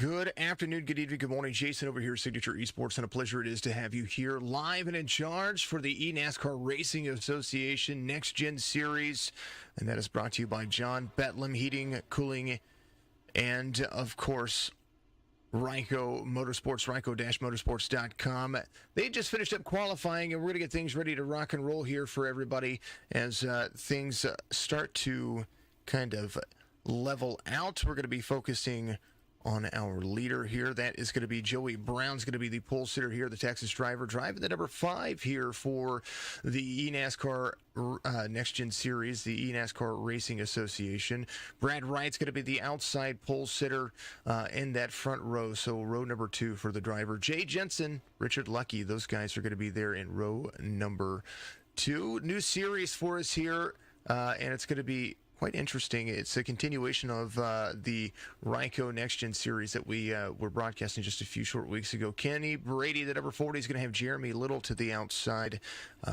Good afternoon, good evening, good morning. Jason over here, Signature Esports, and a pleasure it is to have you here live and in charge for the eNASCAR Racing Association Next Gen Series. And that is brought to you by John Betlam Heating, Cooling, and, of course, RYCO Motorsports, RYCO-motorsports.com. They just finished up qualifying, and we're going to get things ready to rock and roll here for everybody as things start to kind of level out. We're going to be focusing on our leader here. That is going to be Joey Brown's going to be the pole sitter here, the Texas driver, driving the number 5 here for the eNASCAR Next Gen Series, the eNASCAR Racing Association. Brad Wright's going to be the outside pole sitter in that front row, so row number 2 for the driver. Jay Jensen, Richard Lucky, those guys are going to be there in row number 2. New series for us here, and it's going to be quite interesting. It's a continuation of the RYCO Next Gen Series that we were broadcasting just a few short weeks ago. Kenny Brady, the number 40, is going to have Jeremy Little to the outside,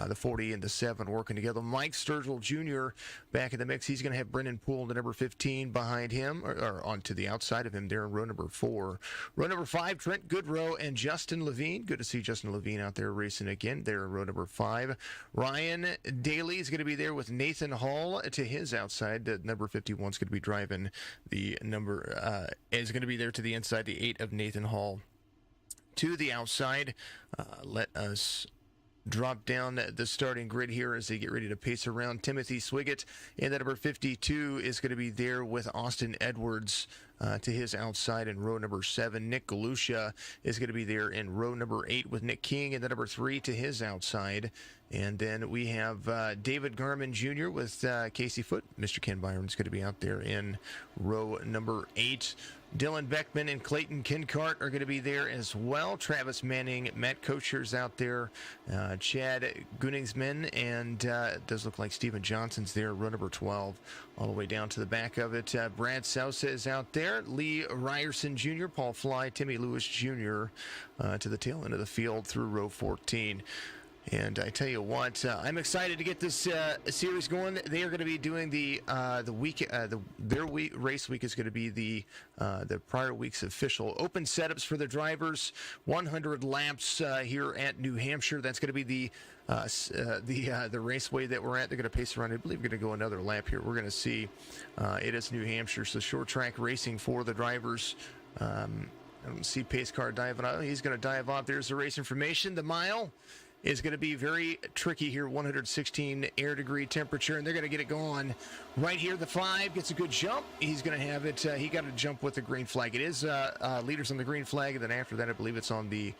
the 40 and the 7 working together. Mike Sturgill Jr. back in the mix. He's going to have Brennan Poole, the number 15, behind him, or on to the outside of him there in row number 4. Row number 5, Trent Goodrow and Justin Levine. Good to see Justin Levine out there racing again there in row number 5. Ryan Daly is going to be there with Nathan Hall to his outside. The number 51 is going to be driving the number, is going to be there to the inside, the 8 of Nathan Hall to the outside. Let us drop down the starting grid here as they get ready to pace around. Timothy Swiggett in the number 52 is going to be there with Austin Edwards to his outside in row number 7. Nick Galusha is going to be there in row number 8 with Nick King in the number 3 to his outside. And then we have David Garman Jr. with Casey Foote. Mr. Ken Byron is going to be out there in row number 8. Dylan Beckman and Clayton Kincart are going to be there as well. Travis Manning, Matt Kocher's out there. Chad Gunningsman, and it does look like Steven Johnson's there, row number 12, all the way down to the back of it. Brad Sousa is out there. Lee Ryerson Jr., Paul Fly, Timmy Lewis Jr. To the tail end of the field through row 14. And I tell you what, I'm excited to get this series going. They are going to be doing the week. Their race week is going to be the prior week's official open setups for the drivers. 100 laps here at New Hampshire. That's going to be the raceway that we're at. They're going to pace around. I believe we're going to go another lap here. We're going to see. It is New Hampshire, so short track racing for the drivers. I don't see pace car diving out. He's going to dive off. There's the race information. The mile is going to be very tricky here, 116 air degree temperature, and they're going to get it going right here. The 5 gets a good jump. He's going to have it. He got to jump with the green flag. It is leaders on the green flag, and then after that, I believe it's on the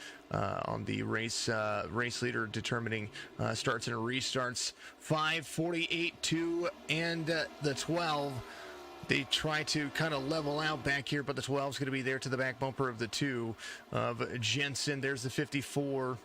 race leader determining starts and restarts. 5:48, 2, and the 12. They try to kind of level out back here, but the 12 is going to be there to the back bumper of the 2 of Jensen. There's the 54.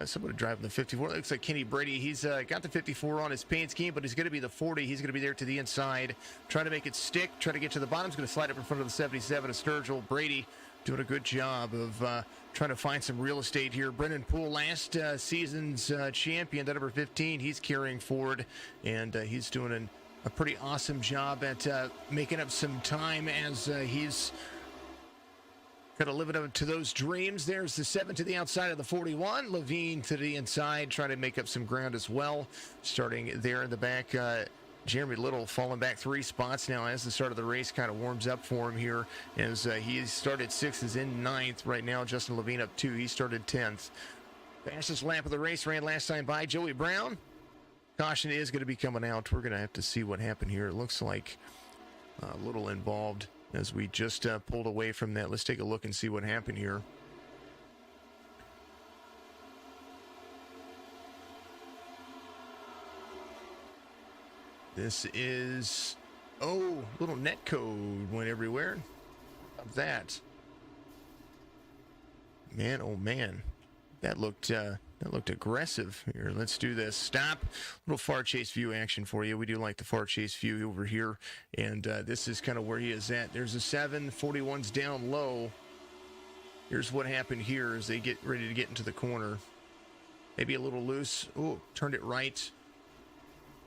Somebody driving the 54. It looks like Kenny Brady. He's got the 54 on his paint scheme, but he's going to be the 40. He's going to be there to the inside, trying to make it stick, try to get to the bottom. He's going to slide up in front of the 77 of Sturgill. Brady doing a good job of trying to find some real estate here. Brennan Poole, last season's champion, that number 15. He's carrying forward, and he's doing a pretty awesome job at making up some time as he's kind of living up to those dreams. There's the 7 to the outside of the 41. Levine to the inside, trying to make up some ground as well. Starting there in the back, Jeremy Little falling back 3 spots now as the start of the race kind of warms up for him here. As he started 6th, is in 9th right now. Justin Levine up 2. He started 10th. Fastest lap of the race ran last time by Joey Brown. Caution is going to be coming out. We're going to have to see what happened here. It looks like a little involved as we just pulled away from that. Let's take a look and see what happened here. This is, little net code went everywhere. Of that. Man, oh man. That looked aggressive here. Let's do this. Stop. Little far chase view action for you. We do like the far chase view over here. And this is kind of where he is at. There's a 7. 41's down low. Here's what happened here as they get ready to get into the corner. Maybe a little loose. Oh, turned it right.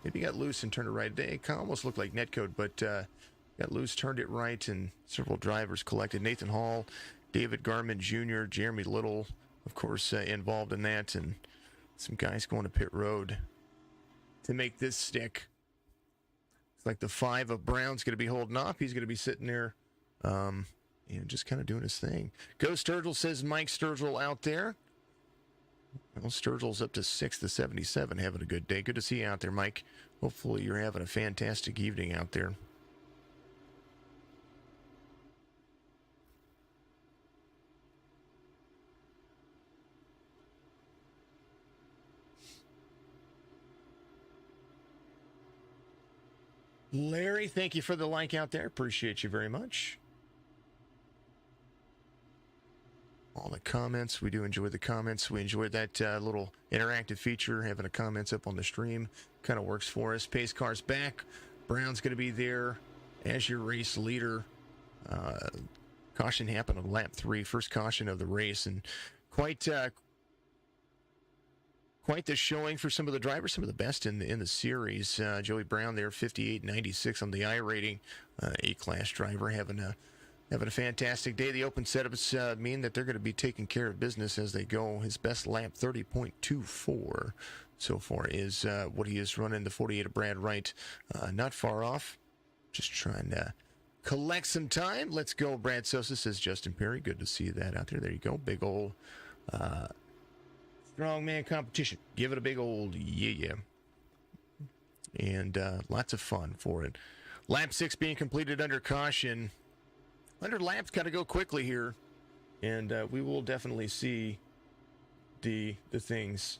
Maybe got loose and turned it right. It almost looked like netcode, but got got loose, turned it right, and several drivers collected. Nathan Hall, David Garman Jr., Jeremy Little, of course, involved in that, and some guys going to pit road to make this stick. It's like the 5 of Brown's going to be holding off. He's going to be sitting there, just kind of doing his thing. Go Sturgill, says Mike Sturgill out there. Well, Sturgill's up to 6th to 77, having a good day. Good to see you out there, Mike. Hopefully you're having a fantastic evening out there. Larry, thank you for the like out there. Appreciate you very much. All the comments. We do enjoy the comments. We enjoyed that little interactive feature, having the comments up on the stream. Kind of works for us. Pace car's back. Brown's going to be there as your race leader. Caution happened on lap 3, first caution of the race, and quite the showing for some of the drivers, some of the best in the series. Joey Brown there, 58.96 on the iRating. A-class driver having a fantastic day. The open setups mean that they're going to be taking care of business as they go. His best lap, 30.24 so far, is what he is running. The 48 of Brad Wright, not far off. Just trying to collect some time. Let's go. Brad Sosa, says Justin Perry. Good to see that out there. There you go. Big old strongman competition. Give it a big old yeah. And lots of fun for it. Lap 6 being completed under caution. 100 laps got to go quickly here, and we will definitely see the things.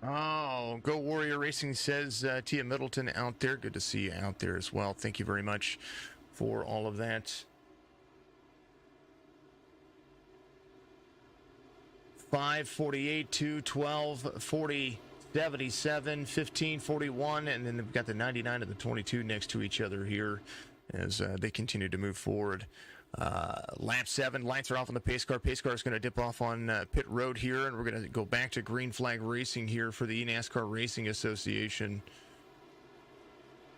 Oh, Go Warrior Racing, says Tia Middleton out there. Good to see you out there as well. Thank you very much for all of that. 548, 212, 40, 77, 15, 41, and then they've got the 99 and the 22 next to each other here as they continue to move forward. Lap 7, lights are off on the pace car. Pace car is going to dip off on pit road here, and we're going to go back to green flag racing here for the eNASCAR Racing Association.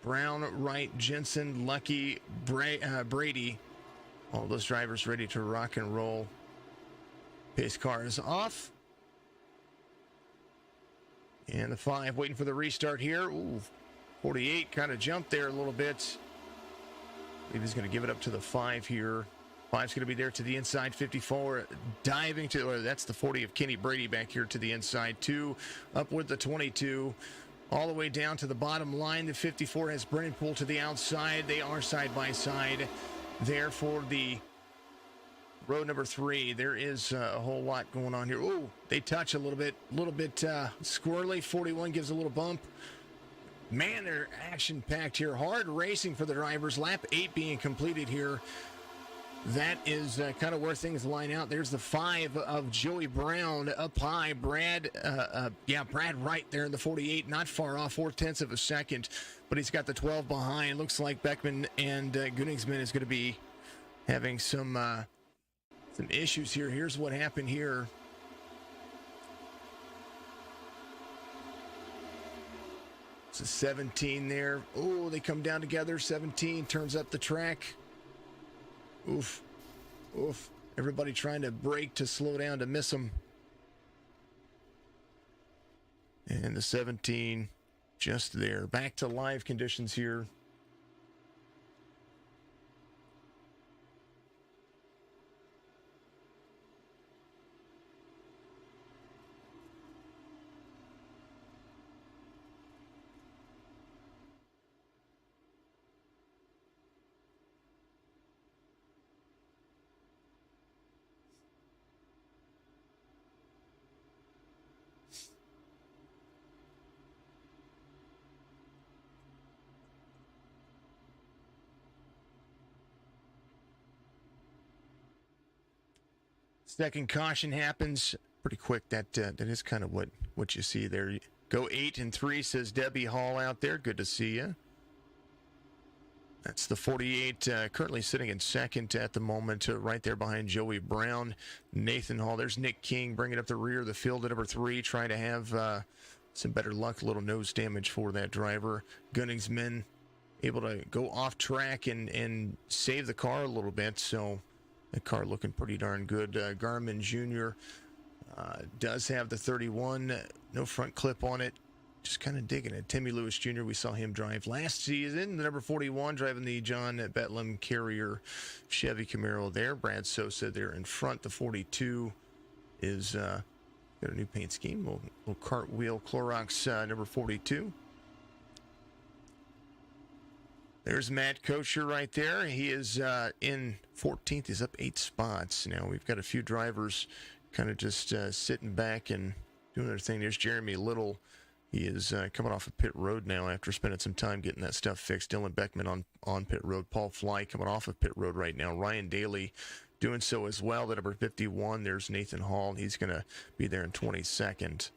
Brown, Wright, Jensen, Lucky, Brady, all those drivers ready to rock and roll. Pace car is off. And the 5 waiting for the restart here. Ooh, 48 kind of jumped there a little bit. I believe he's going to give it up to the 5 here. 5's going to be there to the inside. 54 diving to, that's the 40 of Kenny Brady back here to the inside. 2 up with the 22. All the way down to the bottom line. The 54 has Brennan Poole to the outside. They are side by side there for the row number 3. There is a whole lot going on here. Oh, they touch a little bit squirrely. 41 gives a little bump. Man, they're action-packed here. Hard racing for the drivers. Lap 8 being completed here. That is kind of where things line out. There's the 5 of Joey Brown up high. Brad Wright there in the 48, not far off, 4/10 of a second, but he's got the 12 behind. Looks like Beckman and Gunningsman is going to be having some issues here. Here's what happened here. It's a 17 there. Oh, they come down together. 17 turns up the track. Oof. Oof. Everybody trying to brake to slow down to miss them. And the 17 just there. Back to live conditions here. Second caution happens pretty quick. That is kind of what you see there. Go 8 and 3, says Debbie Hall out there. Good to see you. That's the 48, currently sitting in second at the moment, right there behind Joey Brown. Nathan Hall. There's Nick King bringing up the rear of the field at number 3, trying to have some better luck. A little nose damage for that driver. Gunningsman able to go off track and save the car a little bit, so the car looking pretty darn good. Garmin Jr. Does have the 31, no front clip on it. Just kind of digging it. Timmy Lewis Jr., we saw him drive last season. The number 41, driving the John Betlam Carrier Chevy Camaro there. Brad Sosa there in front. The 42 is got a new paint scheme. Little cartwheel Clorox number 42. There's Matt Kocher right there. He is in 14th. He's up 8 spots. Now we've got a few drivers kind of just sitting back and doing their thing. There's Jeremy Little. He is coming off of pit road now after spending some time getting that stuff fixed. Dylan Beckman on pit road. Paul Fly coming off of pit road right now. Ryan Daly doing so as well. The number 51, there's Nathan Hall. He's going to be there in 22nd.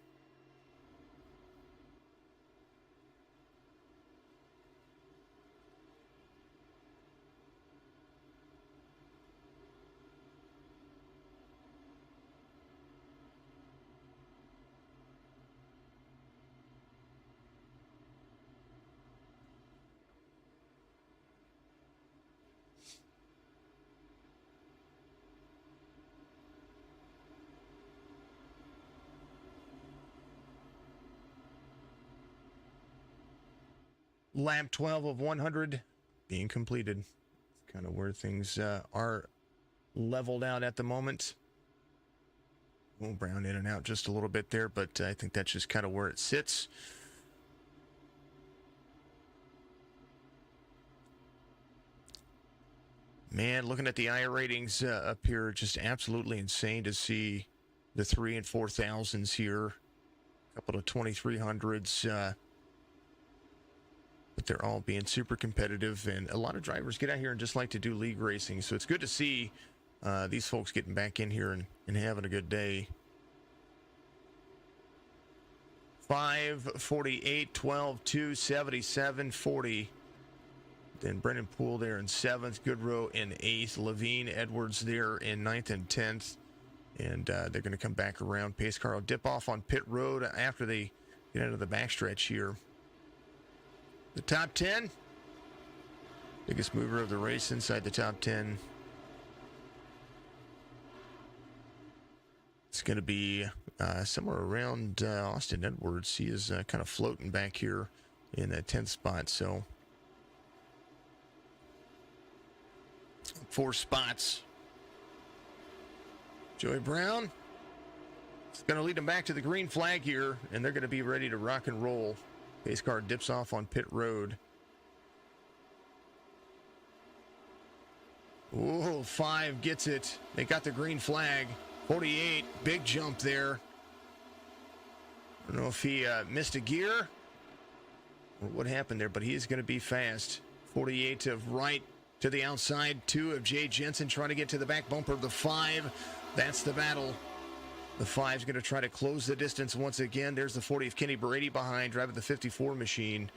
Lap 12 of 100 being completed. Kind of where things are leveled out at the moment. Well, Brown in and out just a little bit there, but I think that's just kind of where it sits. Man, looking at the iRatings up here, just absolutely insane to see the 3 and 4,000s here. A couple of 2,300s. But they're all being super competitive, and a lot of drivers get out here and just like to do league racing. So it's good to see these folks getting back in here and having a good day. 5, 48, 12, 2, 77, 40. Then Brennan Poole there in 7th, Goodrow in 8th, Levine, Edwards there in 9th and 10th. And they're going to come back around. Pace car will dip off on pit road after they get into the backstretch here. The top 10, biggest mover of the race inside the top 10. It's going to be somewhere around Austin Edwards. He is kind of floating back here in that 10th spot. So 4 spots. Joey Brown is going to lead them back to the green flag here, and they're going to be ready to rock and roll. Pace car dips off on pit road. Ooh, 5 gets it. They got the green flag. 48, big jump there. I don't know if he missed a gear or what happened there, but he is going to be fast. 48 of Wright to the outside. 2 of Jay Jensen trying to get to the back bumper of the 5. That's the battle. The 5 is going to try to close the distance once again. There's the 40 of Kenny Brady behind, driving the 54 machine.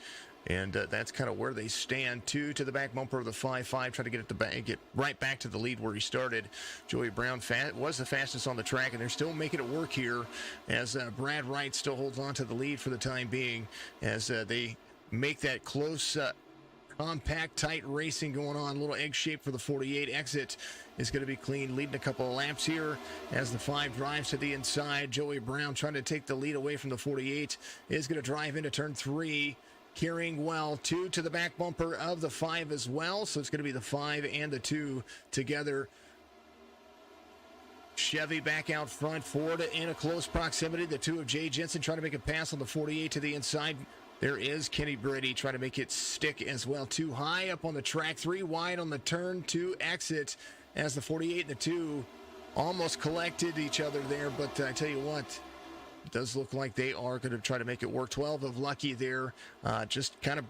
And that's kind of where they stand. 2 to the back bumper of the 5. 5 trying to get at the back, get right back to the lead where he started. Joey Brown was the fastest on the track, and they're still making it work here as Brad Wright still holds on to the lead for the time being as they make that close compact, tight racing going on. A little egg shape for the 48. Exit is going to be clean, leading a couple of laps here as the 5 drives to the inside. Joey Brown trying to take the lead away from the 48 is going to drive into turn 3. Carrying well, 2 to the back bumper of the 5 as well. So it's going to be the 5 and the 2 together. Chevy back out front, Ford in a close proximity. The 2 of Jay Jensen trying to make a pass on the 48 to the inside. There is Kenny Brady trying to make it stick as well. 2 high up on the track, 3 wide on the turn 2 exit as the 48 and the 2 almost collected each other there. But I tell you what, it does look like they are going to try to make it work. 12 of Lucky there, just kind of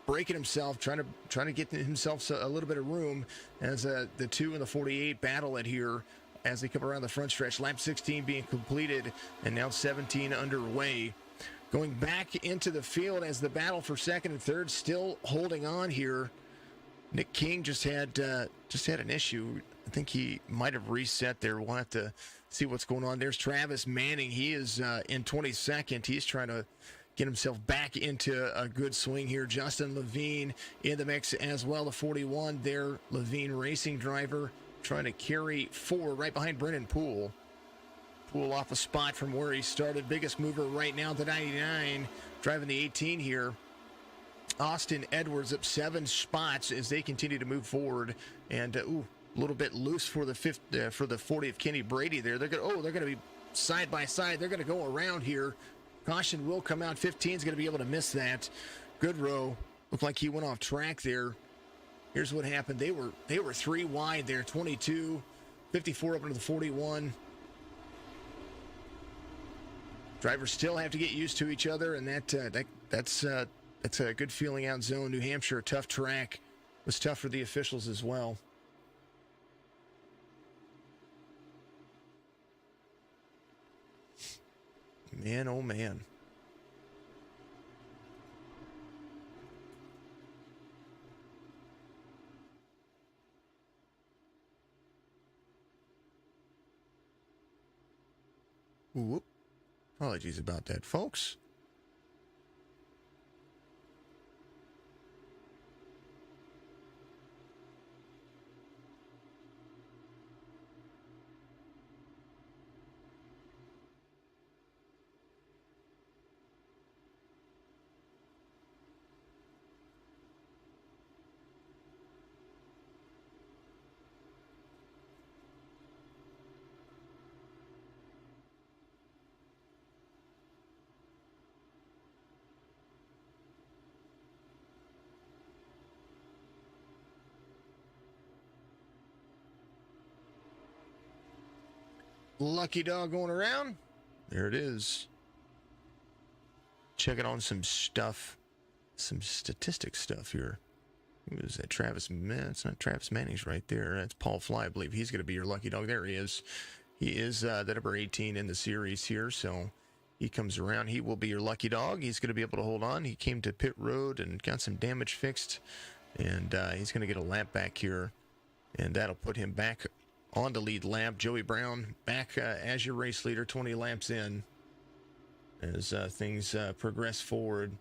breaking himself, trying to get himself a little bit of room as the 2 and the 48 battle it here as they come around the front stretch. Lap 16 being completed and now 17 underway. Going back into the field as the battle for second and third still holding on here. Nick King just had an issue. I think he might have reset there. We'll have to see what's going on. There's Travis Manning. He is in 22nd. He's trying to get himself back into a good swing here. Justin Levine in the mix as well. The 41 there, Levine racing driver trying to carry forward right behind Brennan Poole. Poole off a spot from where he started. Biggest mover right now, the 99, driving the 18 here. Austin Edwards up 7 spots as they continue to move forward. And a little bit loose for the 40 of Kenny Brady there. They're going to be side by side. They're going to go around here. Caution will come out. 15 is going to be able to miss that. Goodrow looked like he went off track there. Here's what happened. They were 3 wide there. 22, 54 up into the 41. Drivers still have to get used to each other, and that's a good feeling out zone. New Hampshire, tough track. It was tough for the officials as well. Man, oh man. Whoop. Apologies about that, folks. Lucky dog going around. There it is. Checking on some stuff, some statistic stuff here. Who is that? Travis? It's not Travis Manning's right there. That's Paul Fly, I believe. He's going to be your lucky dog. There he is. He is the number 18 in the series here, so he comes around. He will be your lucky dog. He's going to be able to hold on. He came to pit road and got some damage fixed, and he's going to get a lap back here, and that'll put him back on the lead lap. Joey Brown back as your race leader, 20 laps in as things progress forward.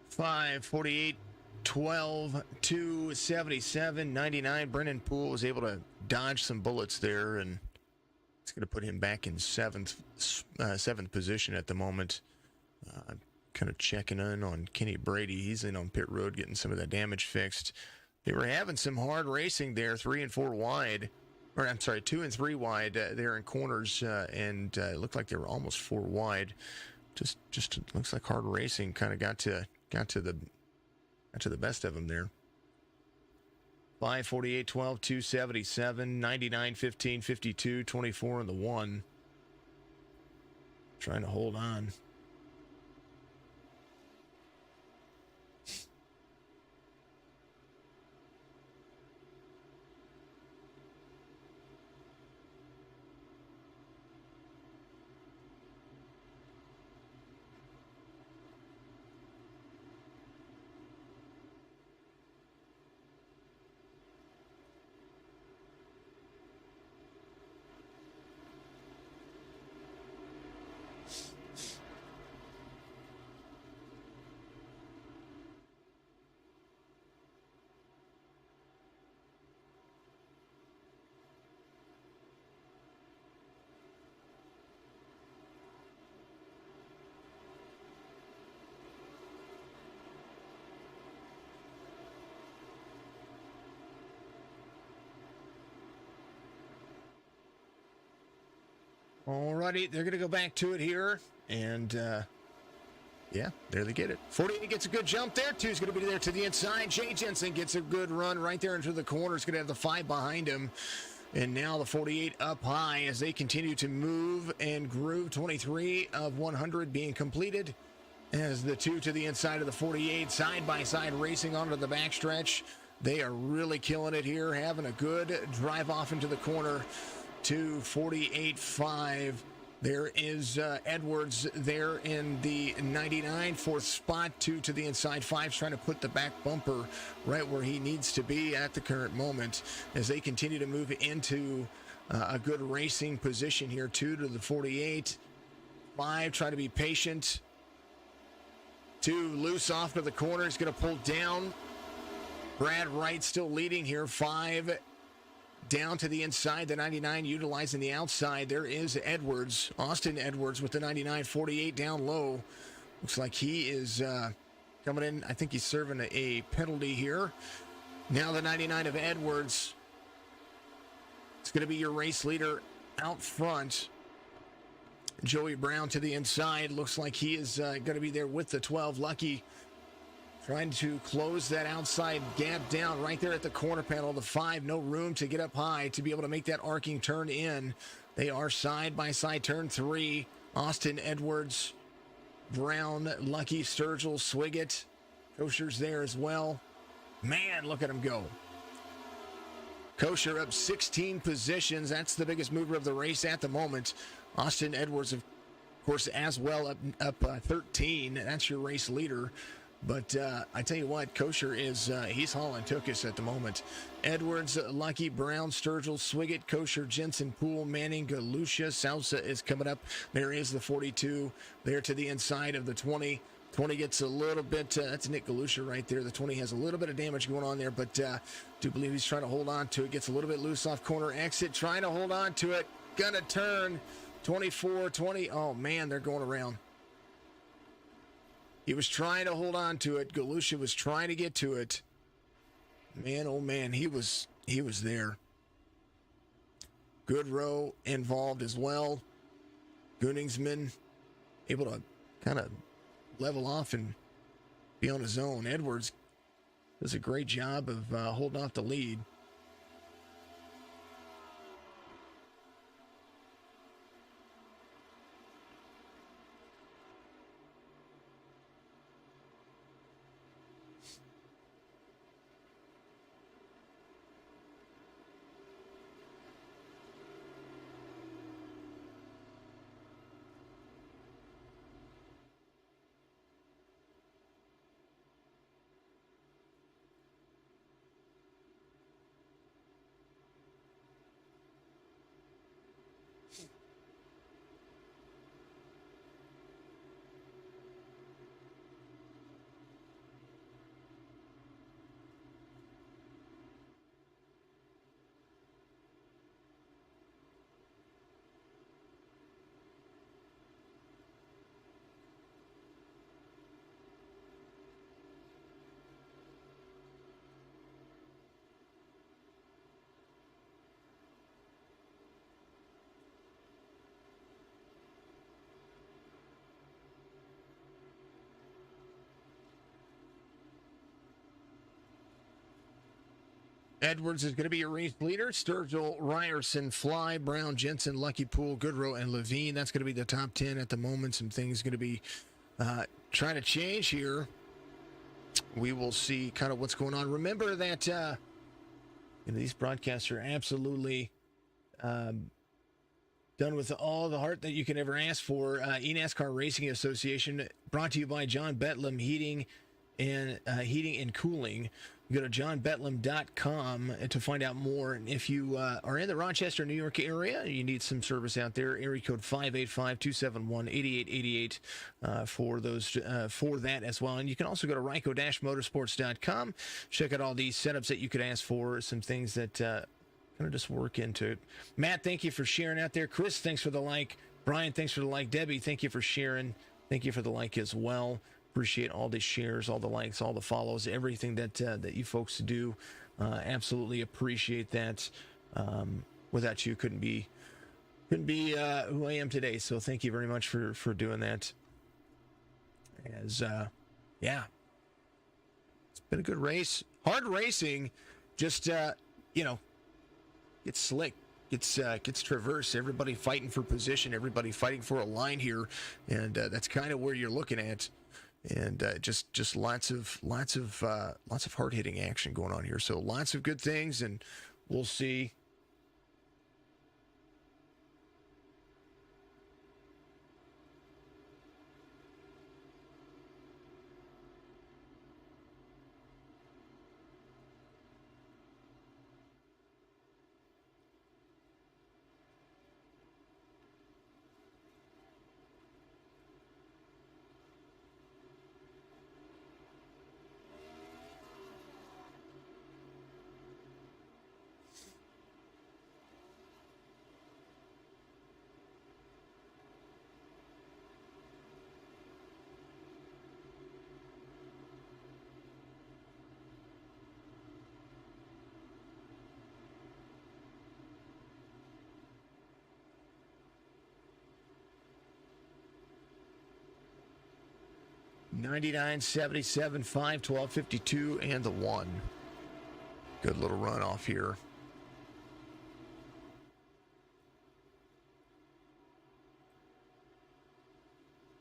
Five, 48, 12, 2, 77, 99. Brennan Poole was able to dodge some bullets there, and it's going to put him back in seventh position at the moment. Kind of checking in on Kenny Brady. He's in on pit road getting some of that damage fixed. They were having some hard racing there, 3 and 4 wide. Or I'm sorry, 2 and 3 wide there in corners, and it looked like they were almost 4 wide. Just looks like hard racing kind of got to the best of them there. 5, 48, 12, 277, 99, 15, 52, 24, and the 1. Trying to hold on. Alrighty, they're going to go back to it here. And, yeah, there they get it. 48 gets a good jump there. 2's going to be there to the inside. Jay Jensen gets a good run right there into the corner. He's going to have the 5 behind him. And now the 48 up high as they continue to move and groove. 23 of 100 being completed. As the 2 to the inside of the 48, side-by-side racing onto the backstretch. They are really killing it here, having a good drive off into the corner. To 48.5. There is Edwards there in the 99, 4th spot. 2 to the inside. 5's trying to put the back bumper right where he needs to be at the current moment as they continue to move into a good racing position here. 2 to the 48. 5 trying to be patient. 2 loose off to the corner. He's going to pull down. Brad Wright still leading here. 5 down to the inside, the 99 utilizing the outside. There is Edwards, Austin Edwards with the 99, 48 down low. Looks like he is coming in. I think he's serving a penalty here. Now the 99 of Edwards. It's going to be your race leader out front. Joey Brown to the inside. Looks like he is going to be there with the 12. Lucky trying to close that outside gap down right there at the corner panel. The 5, no room to get up high to be able to make that arcing turn in. They are side by side. Turn 3. Austin Edwards, Brown, Lucky, Sturgill, Swiggett. Kosher's there as well. Man, look at him go. Kosher up 16 positions. That's the biggest mover of the race at the moment. Austin Edwards, of course, as well, up 13. That's your race leader. But I tell you what, Kosher is, he's hauling Tookus at the moment. Edwards, Lucky, Brown, Sturgill, Swiggett, Kosher, Jensen, Poole, Manning, Galusha, Sousa is coming up. There is the 42 there to the inside of the 20. 20 gets a little bit, that's Nick Galusha right there. The 20 has a little bit of damage going on there, but do believe he's trying to hold on to it. Gets a little bit loose off corner exit, trying to hold on to it. Gonna turn 24, 20. Oh, man, they're going around. He was trying to hold on to it. Galusha was trying to get to it. Man, oh man, he was there. Goodrow involved as well. Gunningsman able to kind of level off and be on his own. Edwards does a great job of holding off the lead. Edwards is going to be your race leader. Sturgill, Ryerson, Fly, Brown, Jensen, Lucky Poole, Goodrow, and Levine. That's going to be the top 10 at the moment. Some things going to be trying to change here. We will see kind of what's going on. Remember that these broadcasts are absolutely done with all the heart that you can ever ask for. eNASCAR Racing Association, brought to you by John Betlam Heating and Cooling. Go to johnbetlam.com to find out more. And if you are in the Rochester, New York area, you need some service out there, area code 585-271-8888 for that as well. And you can also go to RYCO-motorsports.com. Check out all these setups that you could ask for, some things that kind of just work into it. Matt, thank you for sharing out there. Chris, thanks for the like. Brian, thanks for the like. Debbie, thank you for sharing. Thank you for the like as well. Appreciate all the shares, all the likes, all the follows, everything that you folks do. Absolutely appreciate that. Without you, couldn't be who I am today. So thank you very much for doing that. As it's been a good race, hard racing. Just gets slick. Gets traversed. Everybody fighting for position. Everybody fighting for a line here, and that's kind of where you're looking at. And just lots of hard hitting action going on here. So lots of good things, and we'll see. $99, $77, $5, $12, $52, and the 1. Good little run off here.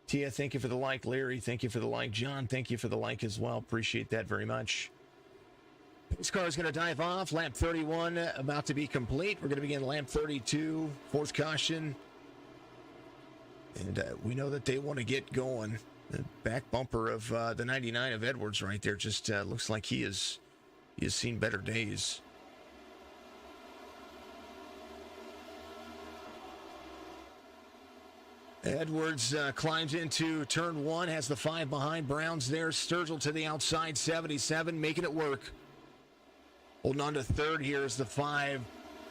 Tia, thank you for the like. Larry, thank you for the like. John, thank you for the like as well. Appreciate that very much. This car is going to dive off. Lap 31 about to be complete. We're going to begin lap 32, fourth caution. And we know that they want to get going. The back bumper of the 99 of Edwards right there just looks like he has seen better days. Edwards climbs into turn 1, has the 5 behind. Brown's there. Sturgill to the outside, 77, making it work. Holding on to third here is the 5.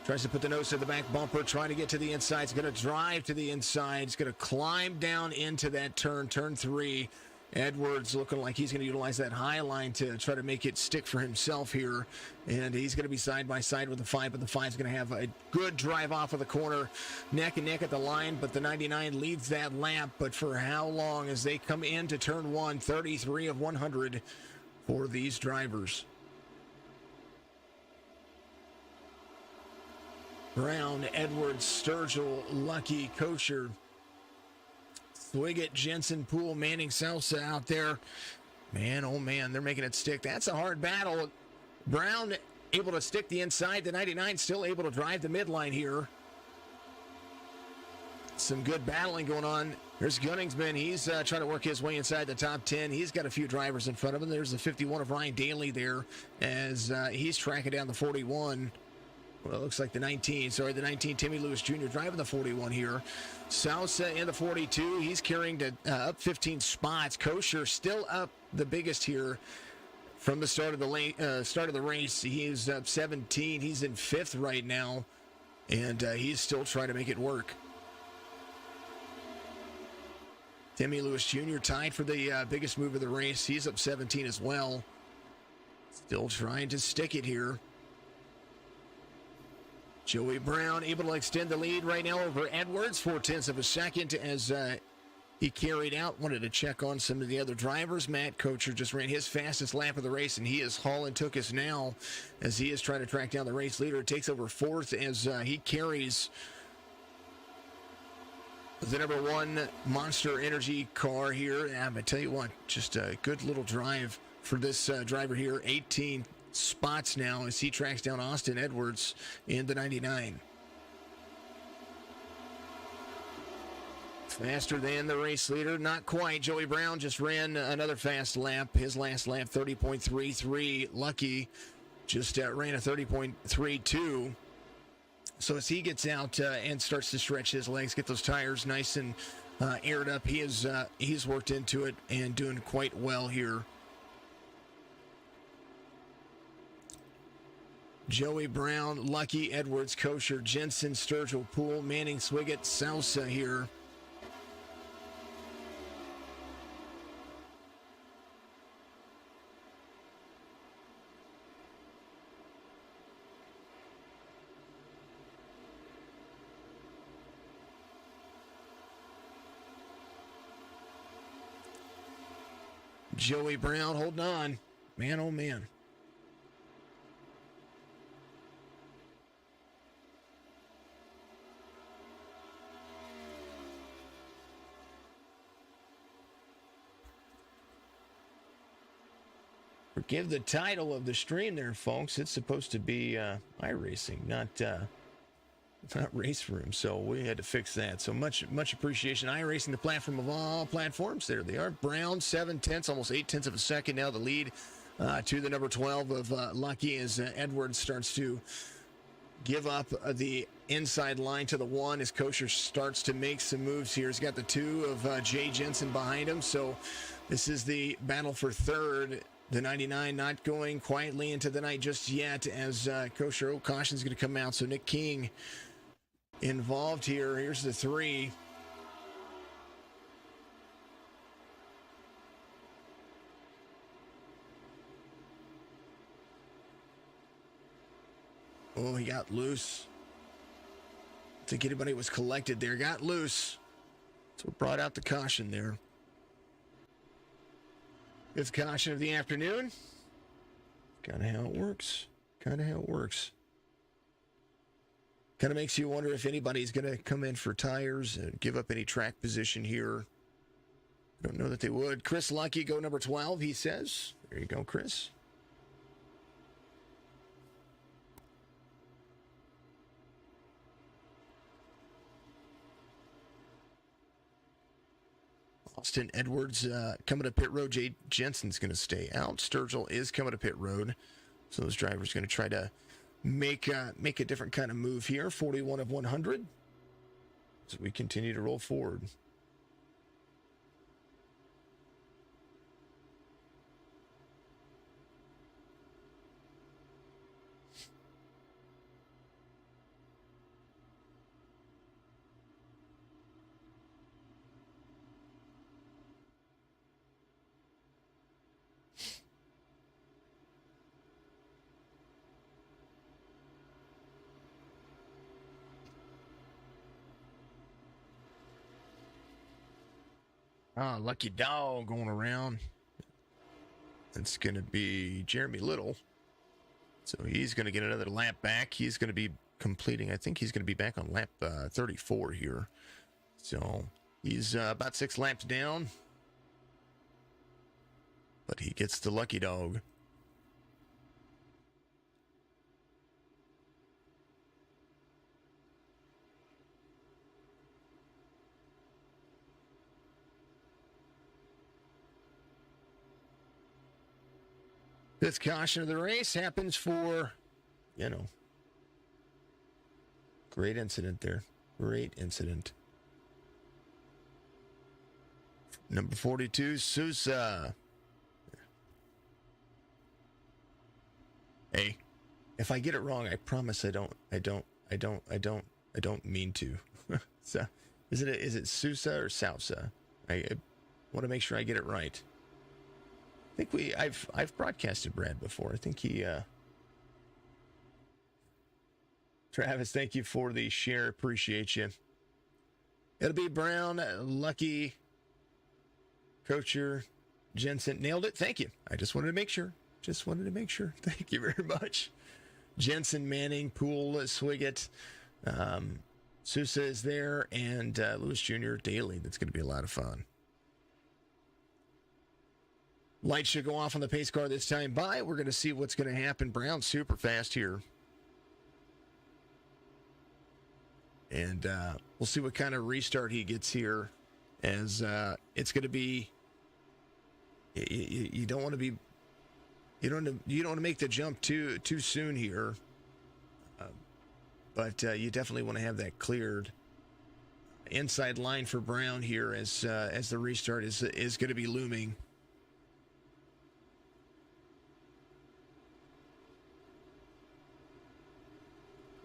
Tries to put the nose to the back bumper, trying to get to the inside. It's going to drive to the inside. It's going to climb down into that turn 3. Edwards looking like he's going to utilize that high line to try to make it stick for himself here. And he's going to be side by side with the 5, but the 5 is going to have a good drive off of the corner, neck and neck at the line, but the 99 leads that lap. But for how long as they come into turn 1, 33 of 100 for these drivers. Brown, Edwards, Sturgill, Lucky, Kosher, Swiggett, Jensen, Poole, Manning, Salsa out there. Man, oh man, they're making it stick. That's a hard battle. Brown able to stick the inside. The 99 still able to drive the midline here. Some good battling going on. There's Gunningsman. He's trying to work his way inside the top 10. He's got a few drivers in front of him. There's the 51 of Ryan Daly there as he's tracking down the 41. Well, it looks like the 19. Sorry, the 19, Timmy Lewis Jr. driving the 41 here. Sousa in the 42. He's carrying to up 15 spots. Kosher still up the biggest here from the start of the race. He is up 17. He's in 5th right now, and he's still trying to make it work. Timmy Lewis Jr. tied for the biggest move of the race. He's up 17 as well. Still trying to stick it here. Joey Brown able to extend the lead right now over Edwards, 0.4 of a second as He carried out, wanted to check on some of the other drivers. Matt Kocher just ran his fastest lap of the race, and he is hauling took us now as he is trying to track down the race leader. It takes over fourth as he carries the number one Monster Energy car here. I tell you what, just a good little drive for this driver here. 18 spots now as he tracks down Austin Edwards in the 99. Faster than the race leader, not quite. Joey Brown just ran another fast lap. His last lap, 30.33. Lucky just ran a 30.32. So as he gets out and starts to stretch his legs, get those tires nice and aired up, he's worked into it and doing quite well here. Joey Brown, Lucky, Edwards, Kocher, Jensen, Sturgill, Poole, Manning, Swiggett, Sousa here. Joey Brown holding on. Man, oh man. Forgive the title of the stream there, folks. It's supposed to be iRacing, not Race Room. So we had to fix that. So much appreciation. iRacing, the platform of all platforms. There they are. Brown, 7/10, almost 8/10 of a second now. The lead to the number 12 of Lucky as Edwards starts to give up the inside line to the one as Kocher starts to make some moves here. He's got the two of Jay Jensen behind him. So this is the battle for third. The 99 not going quietly into the night just yet as Kocher, caution's going to come out. So Nick King involved here. Here's the three. Oh, he got loose. I think anybody was collected there. Got loose. So brought out the caution there. It's caution of the afternoon. Kind of how it works. Kind of makes you wonder if anybody's going to come in for tires and give up any track position here. Don't know that they would. Chris Lucky, go number 12, he says. There you go, Chris. Austin Edwards coming to pit road. Jay Jensen's going to stay out. Sturgill is coming to pit road. So those drivers going to try to make a different kind of move here. 41 of 100. So we continue to roll forward. Lucky dog going around. It's going to be Jeremy Little. So he's going to get another lap back. He's going to be completing, I think he's going to be back on lap 34 here. So he's about 6 laps down. But he gets the lucky dog. This caution of the race happens for, great incident there. Great incident. Number 42, Sousa. Hey, if I get it wrong, I promise I don't mean to. So, is it Sousa or Sousa? I want to make sure I get it right. I think I've broadcasted Brad before. I think he Travis, thank you for the share. Appreciate you. It'll be Brown, Lucky, Coacher Jensen nailed it. Thank you. I just wanted to make sure. Thank you very much. Jensen, Manning, Poole, Swiggett, Sousa is there, and Lewis Jr. Daly. That's going to be a lot of fun. Lights should go off on the pace car this time by. We're going to see what's going to happen. Brown's super fast here. And we'll see what kind of restart he gets here, as it's going to be. You don't want to be. You don't want to make the jump too soon here. But you definitely want to have that cleared. Inside line for Brown here as the restart is going to be looming.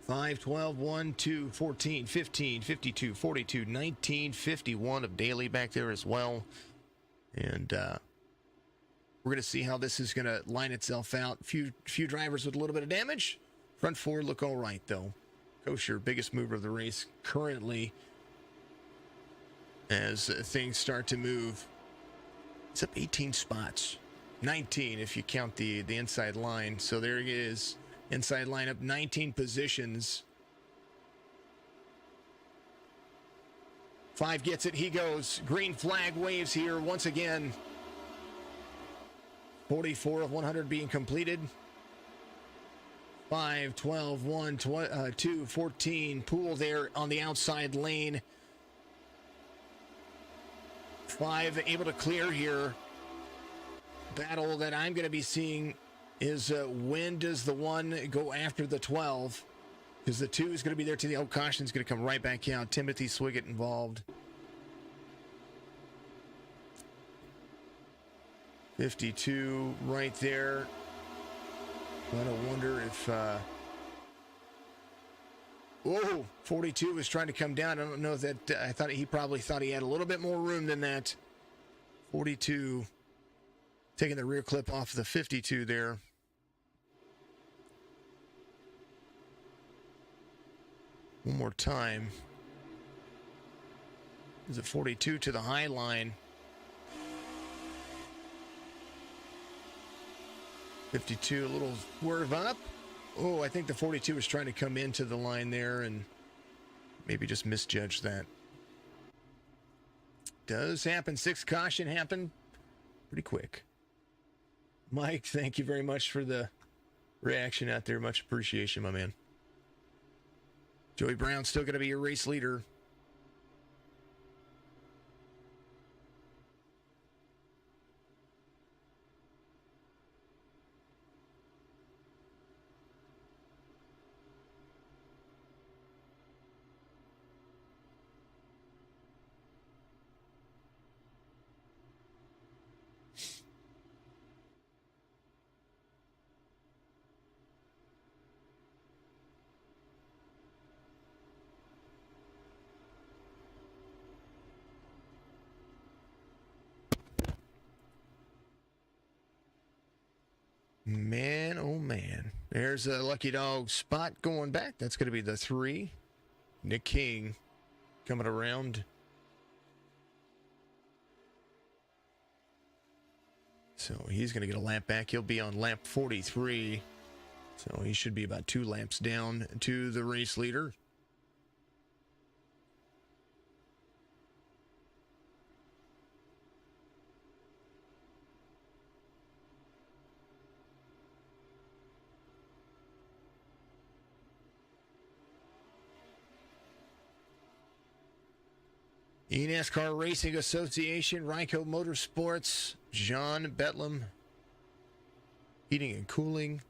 5, 12, 1, 2, 14, 15, 52, 42, 19, 51 of Daly back there as well. And we're going to see how this is going to line itself out. Few drivers with a little bit of damage. Front four look all right, though. Kosher, biggest mover of the race currently, as things start to move. It's up 18 spots. 19 if you count the inside line. So there he is. Inside lineup, 19 positions. 5 gets it. He goes. Green flag waves here once again. 44 of 100 being completed. 5, 12, 1, 2, 14. Poole there on the outside lane. 5 able to clear here. Battle that I'm going to be seeing is when does the 1 go after the 12? Because the 2 is going to be there to the out. Caution is going to come right back out. Timothy Swiggett involved. 52 right there. I wonder if... Whoa, 42 was trying to come down. I don't know that... I thought he probably thought he had a little bit more room than that. 42 taking the rear clip off the 52 there. One more time. Is it 42 to the high line? 52, a little swerve up. Oh, I think the 42 was trying to come into the line there and maybe just misjudged that. Does happen. 6 caution happened pretty quick. Mike, thank you very much for the reaction out there. Much appreciation, my man. Joey Brown's still going to be your race leader. Man, oh man. There's a lucky dog spot going back. That's going to be the 3. Nick King coming around. So he's going to get a lap back. He'll be on lap 43. So he should be about 2 laps down to the race leader. eNASCAR Racing Association, RYCO Motorsports, John Bedlam, heating and cooling,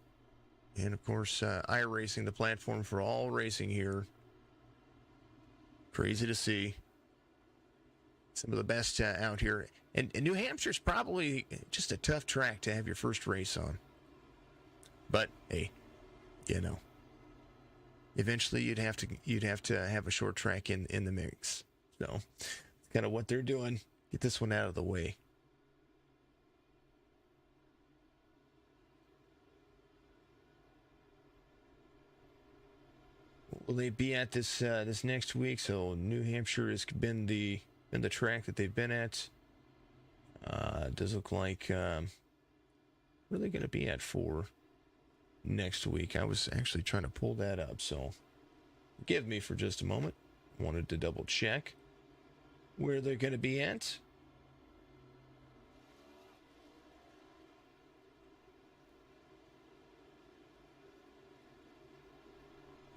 and of course, iRacing, the platform for all racing here. Crazy to see some of the best out here. And New Hampshire's probably just a tough track to have your first race on. But hey, you know, eventually you'd have to have a short track in the mix. So, it's kind of what they're doing. Get this one out of the way. Will they be at this this next week? So New Hampshire has been the track that they've been at. Does look like where are they going to be at for next week? I was actually trying to pull that up, so forgive me for just a moment. Wanted to double check where they're going to be at.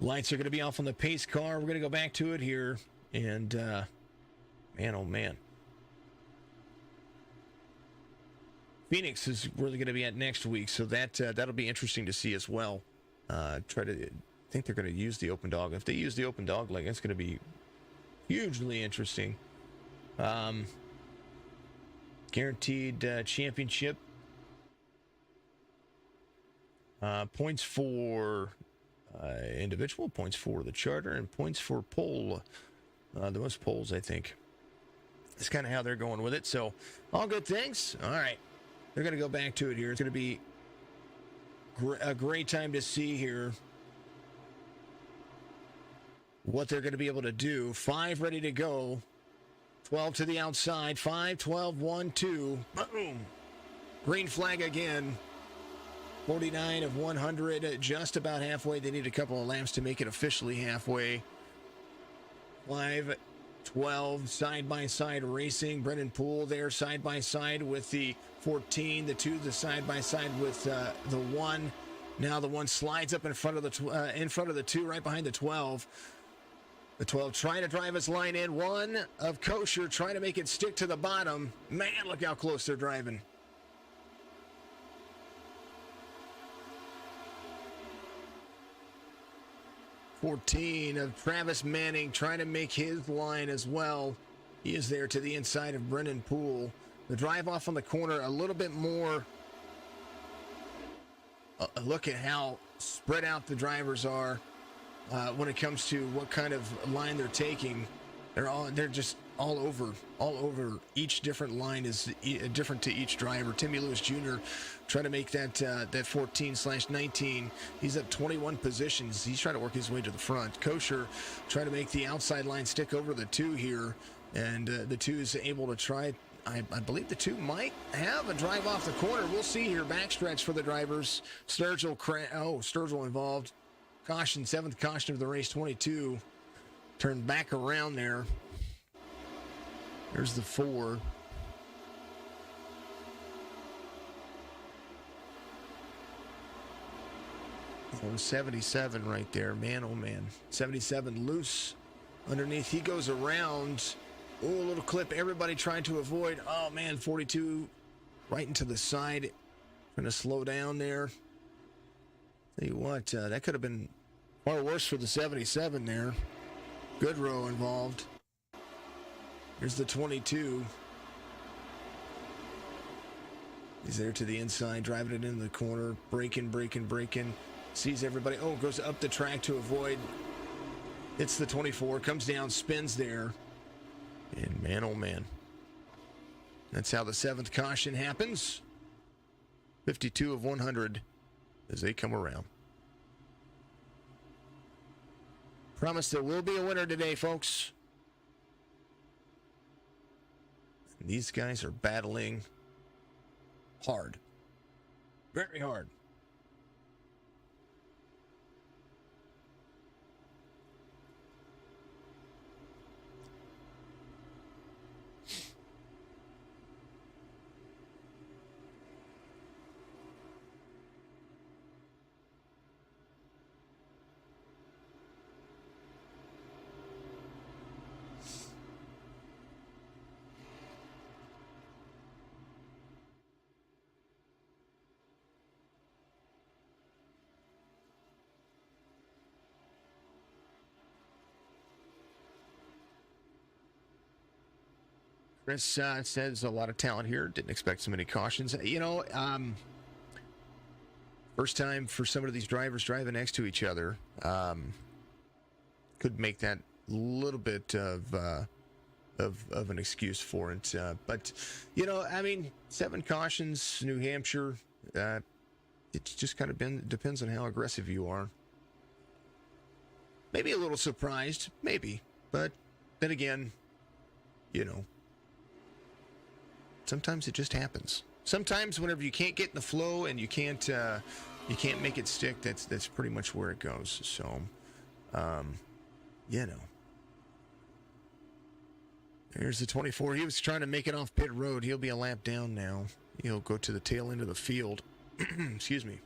Lights are going to be off on the pace car. We're going to go back to it here. And, man, oh, man. Phoenix is where they're going to be at next week, so that'll be interesting to see as well. I think they're going to use the open dog. If they use the open dog leg, it's going to be hugely interesting. Guaranteed championship. Points for individual, points for the charter, and points for pole. The most poles, I think. That's kind of how they're going with it. So, all good things. All right. They're going to go back to it here. It's going to be a great time to see here what they're going to be able to do. 5 ready to go. 12 to the outside. 5, 12, 1, 2. Boom. Green flag again. 49 of 100. Just about halfway. They need a couple of laps to make it officially halfway. 5, 12, side-by-side racing. Brennan Poole there side-by-side with the 14. The 2, the side-by-side with the 1. Now the 1 slides up in front of the 2, right behind the 12. The 12 trying to drive his line in. 1 of Kosher trying to make it stick to the bottom. Man, look how close they're driving. '14 of Travis Manning trying to make his line as well. He is there to the inside of Brennan Poole. The drive off on the corner a little bit more. Look at how spread out the drivers are when it comes to what kind of line they're taking. They're just all over. Each different line is different to each driver. Timmy Lewis Jr. trying to make that 14/19. He's at 21 positions. He's trying to work his way to the front. Kosher trying to make the outside line stick over the 2 here, and the 2 is able to try. I believe the 2 might have a drive off the corner. We'll see here. Backstretch for the drivers. Sturgill involved. Caution, 7th caution of the race. 22 turned back around there. There's the 4. Oh, 77 right there. Man, oh, man. 77 loose underneath. He goes around. Oh, a little clip. Everybody trying to avoid. Oh, man, 42 right into the side. Going to slow down there. Tell you what, that could have been far worse for the 77 there. Good row involved. Here's the 22. He's there to the inside, driving it into the corner, braking. Sees everybody. Oh, goes up the track to avoid. It's the 24. Comes down, spins there. And man, oh man. That's how the 7th caution happens. 52 of 100 as they come around. Promise there will be a winner today, folks. These guys are battling hard. Very hard. Chris says a lot of talent here. Didn't expect so many cautions. First time for some of these drivers driving next to each other. Could make that little bit of an excuse for it. But 7 cautions, New Hampshire. It's just kind of depends on how aggressive you are. Maybe a little surprised, maybe. But then again, sometimes it just happens. Sometimes whenever you can't get in the flow and you can't make it stick, that's pretty much where it goes. So, you know. Here's the 24. He was trying to make it off pit road. He'll be a lap down now. He'll go to the tail end of the field. Excuse me.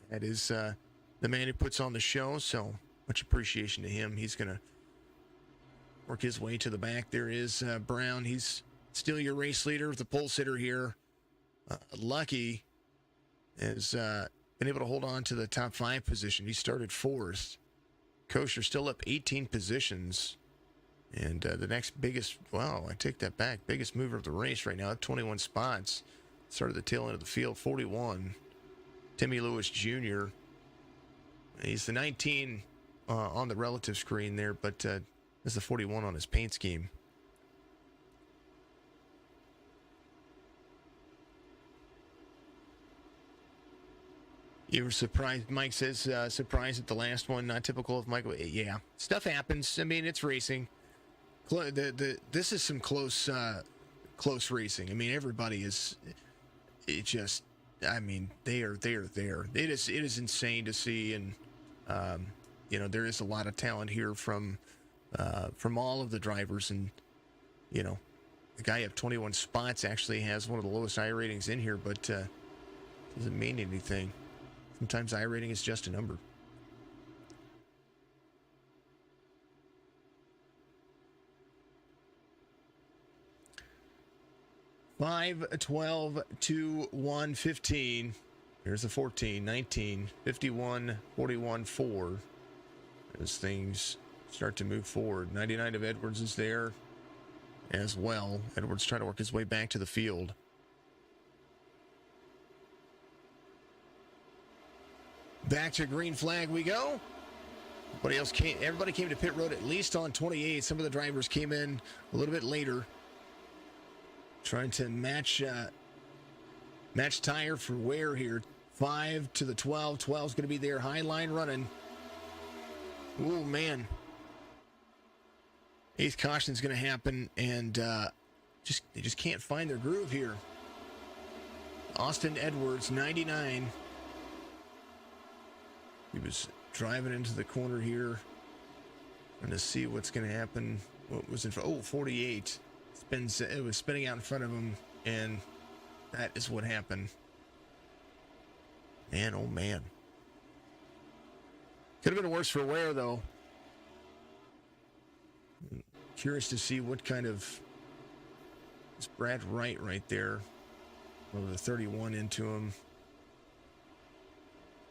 That is the man who puts on the show, so much appreciation to him. He's going to work his way to the back. There is Brown. He's still your race leader, the pole sitter here. Lucky has been able to hold on to the top 5 position. He started 4th. Kosher still up 18 positions. And the next biggest, wow, I take that back, biggest mover of the race right now, up 21 spots. Started the tail end of the field, 41. Timmy Lewis Jr. He's the 19 on the relative screen there, but there's the 41 on his paint scheme. You were surprised, Mike says, surprised at the last one, not typical of Michael. Yeah, stuff happens. I mean, it's racing. This is some close racing. I mean, everybody is. It just. I mean, they are there. It is insane to see, and you know, there is a lot of talent here from all of the drivers, and you know, the guy up 21 spots actually has one of the lowest I ratings in here, but doesn't mean anything. Sometimes I rating is just a number. 5, 12, 2, 1, 15. Here's the 14, 19, 51, 41, 4. As things start to move forward. 99 of Edwards is there as well. Edwards trying to work his way back to the field. Back to green flag we go. Everybody came to pit road at least on 28. Some of the drivers came in a little bit later. Trying to match tire for wear here. 5 to the 12. 12 is going to be there. High line running. Oh, man. 8th caution is going to happen, and they just can't find their groove here. Austin Edwards, 99. He was driving into the corner here. Trying to see what's going to happen. What was in front? Oh, 48. It was spinning out in front of him, and that is what happened. Man, oh man. Could have been worse for wear, though. Curious to see what kind of... It's Brad Wright right there. With the 31 into him.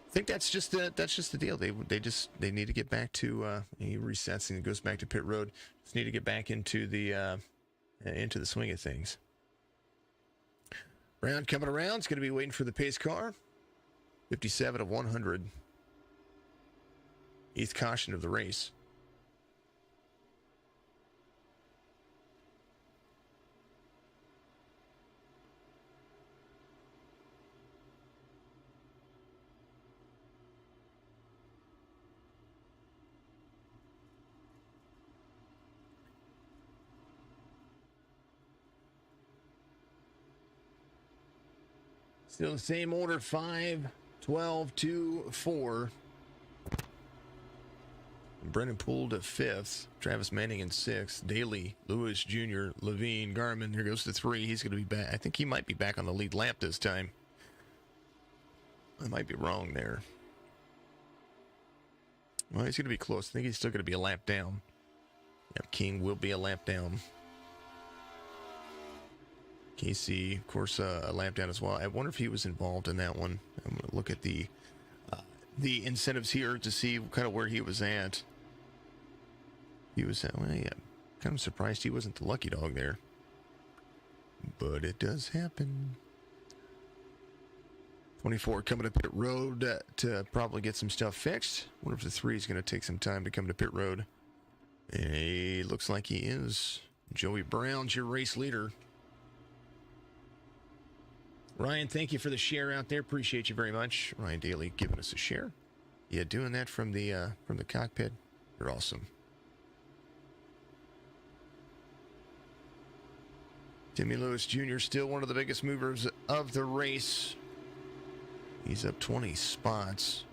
I think that's just the deal. They need to get back to he resets and goes back to pit road. Just need to get back into the swing of things. Brown coming around. It's going to be waiting for the pace car. 57 of 100. 8th caution of the race. Still the same order, 5, 12, 2, 4. Brennan Poole to 5th. Travis Manning in 6th. Daly, Lewis Jr., Levine, Garmin. Here goes to 3. He's going to be back. I think he might be back on the lead lap this time. I might be wrong there. Well, he's going to be close. I think he's still going to be a lap down. Yep, King will be a lap down. Casey, of course, a lap down as well. I wonder if he was involved in that one. I'm going to look at the incentives here to see kind of where he was at. He was at, well, yeah, kind of surprised he wasn't the lucky dog there. But it does happen. 24 coming to pit road to probably get some stuff fixed. Wonder if the 3 is going to take some time to come to pit road. Hey, looks like he is. Joey Brown's your race leader. Ryan, thank you for the share out there. Appreciate you very much. Ryan Daly giving us a share. Yeah, doing that from the cockpit. You're awesome. Timmy Lewis Jr. still one of the biggest movers of the race. He's up 20 spots.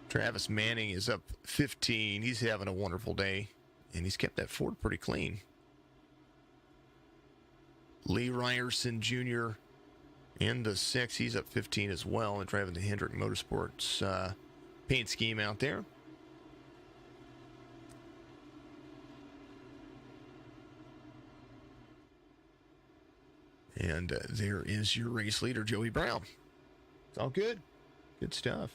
Travis Manning is up 15. He's having a wonderful day, and he's kept that Ford pretty clean. Lee Ryerson Jr. in the 6. He's up 15 as well and driving the Hendrick Motorsports paint scheme out there. And there is your race leader, Joey Brown. It's all good. Good stuff.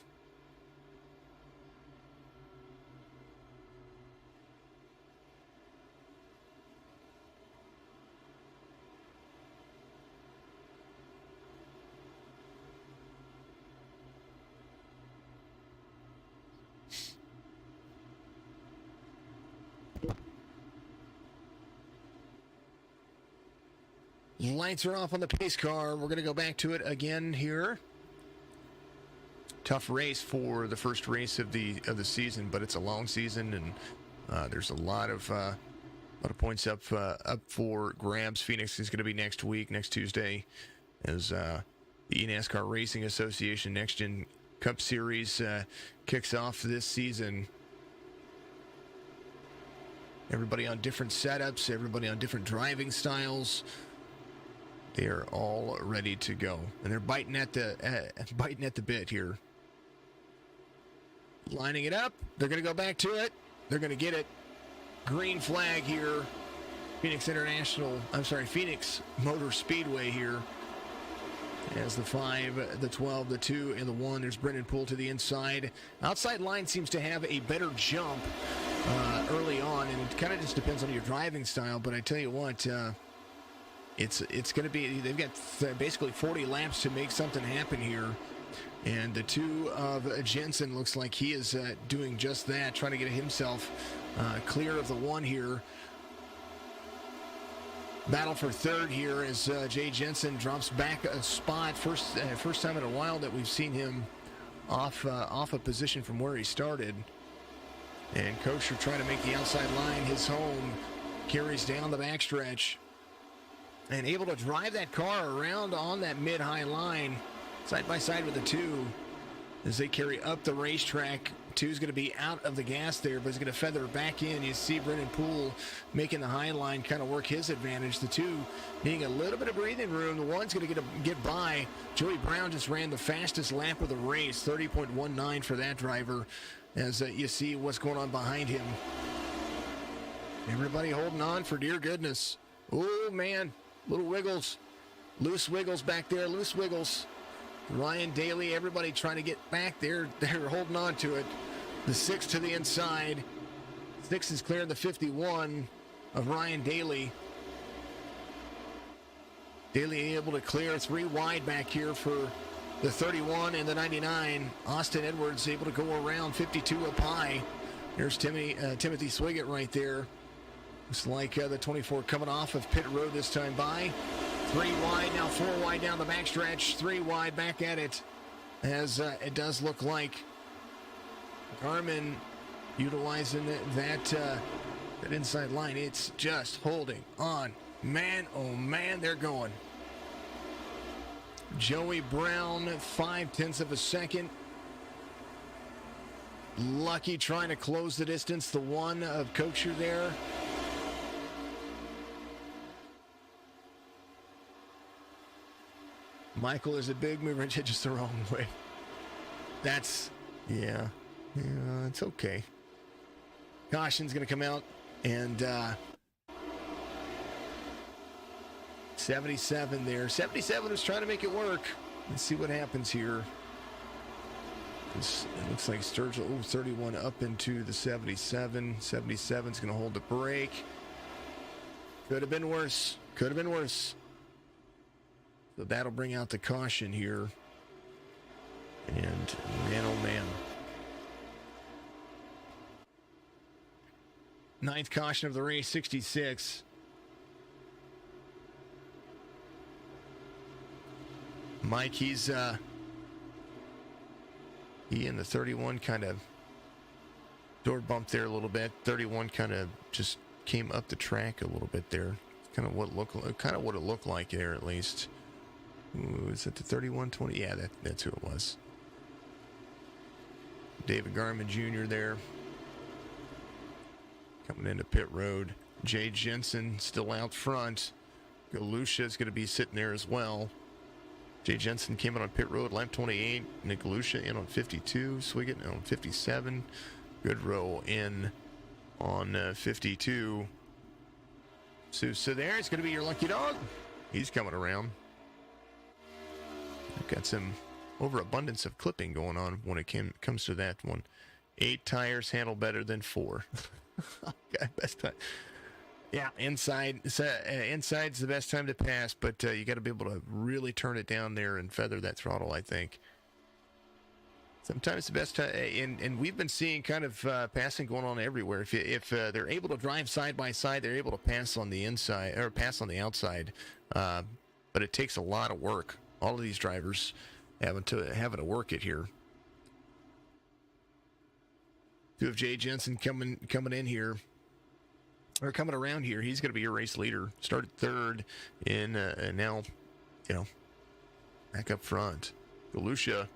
Lights are off on the pace car. We're going to go back to it again here. Tough race for the first race of the season, but it's a long season, and there's a lot of points up for grabs. Phoenix is going to be next week, next Tuesday, as the eNASCAR Racing Association Next Gen Cup Series kicks off this season. Everybody on different setups, everybody on different driving styles. They are all ready to go, and they're biting at the bit here. Lining it up. They're going to go back to it. They're going to get it. Green flag here. Phoenix Motor Speedway here. As the 5, the 12, the 2, and the 1. There's Brennan Poole to the inside. Outside line seems to have a better jump early on, and it kind of just depends on your driving style. But I tell you what, it's going to be, they've got basically 40 laps to make something happen here. And the 2 of Jensen looks like he is doing just that, trying to get himself clear of the 1 here. Battle for third here as Jay Jensen drops back a spot. First time in a while that we've seen him off a position from where he started. And Kosher trying to make the outside line his home. Carries down the backstretch. And able to drive that car around on that mid-high line, side by side with the 2, as they carry up the racetrack. 2's going to be out of the gas there, but he's going to feather back in. You see Brennan Poole making the high line kind of work his advantage. The 2 needing a little bit of breathing room. The 1's going to get by. Joey Brown just ran the fastest lap of the race, 30.19 for that driver, as you see what's going on behind him. Everybody holding on for dear goodness. Oh, man. Little wiggles. Loose wiggles back there. Loose wiggles. Ryan Daly, everybody trying to get back there. They're holding on to it. The 6 to the inside. 6 is clearing the 51 of Ryan Daly. Daly able to clear 3 wide back here for the 31 and the 99. Austin Edwards able to go around 52 up high. There's Timothy Swiggett right there. Looks like the 24 coming off of pit road this time by. 3 wide, now 4 wide down the backstretch. 3 wide back at it, as it does look like Garmin utilizing that inside line. It's just holding on. Man, oh man, they're going. Joey Brown, 0.5 of a second. Lucky trying to close the distance. The 1 of Kosher there. Michael is a big mover, just the wrong way. That's, yeah, it's okay. Caution's going to come out, and 77 there. 77 was trying to make it work. Let's see what happens here. It looks like Sturgill, 31 up into the 77. 77's going to hold the brake. Could have been worse. Could have been worse. So that'll bring out the caution here. And man, oh man. 9th caution of the race, 66. Mike, he and the 31 kind of door bumped there a little bit. 31 kind of just came up the track a little bit there. kind of what it looked like there, at least. Ooh, is it the 31-20? Yeah, that's who it was. David Garman Jr. there. Coming into pit road. Jay Jensen still out front. Galusha is going to be sitting there as well. Jay Jensen came in on pit road, lap 28. Nick Galusha in on 52. Swiggett in on 57. Goodrow in on 52. So there, it's going to be your lucky dog. He's coming around. I've got some overabundance of clipping going on when it comes to that one. 8 tires handle better than 4. Okay, best time. Yeah, inside's the best time to pass, but you got to be able to really turn it down there and feather that throttle, I think. Sometimes the best time, and we've been seeing kind of passing going on everywhere. If they're able to drive side by side, they're able to pass on the inside or pass on the outside. But it takes a lot of work. All of these drivers having to work it here. You have Jay Jensen coming in here, or coming around here. He's going to be your race leader. Started third and now, back up front. Galusha.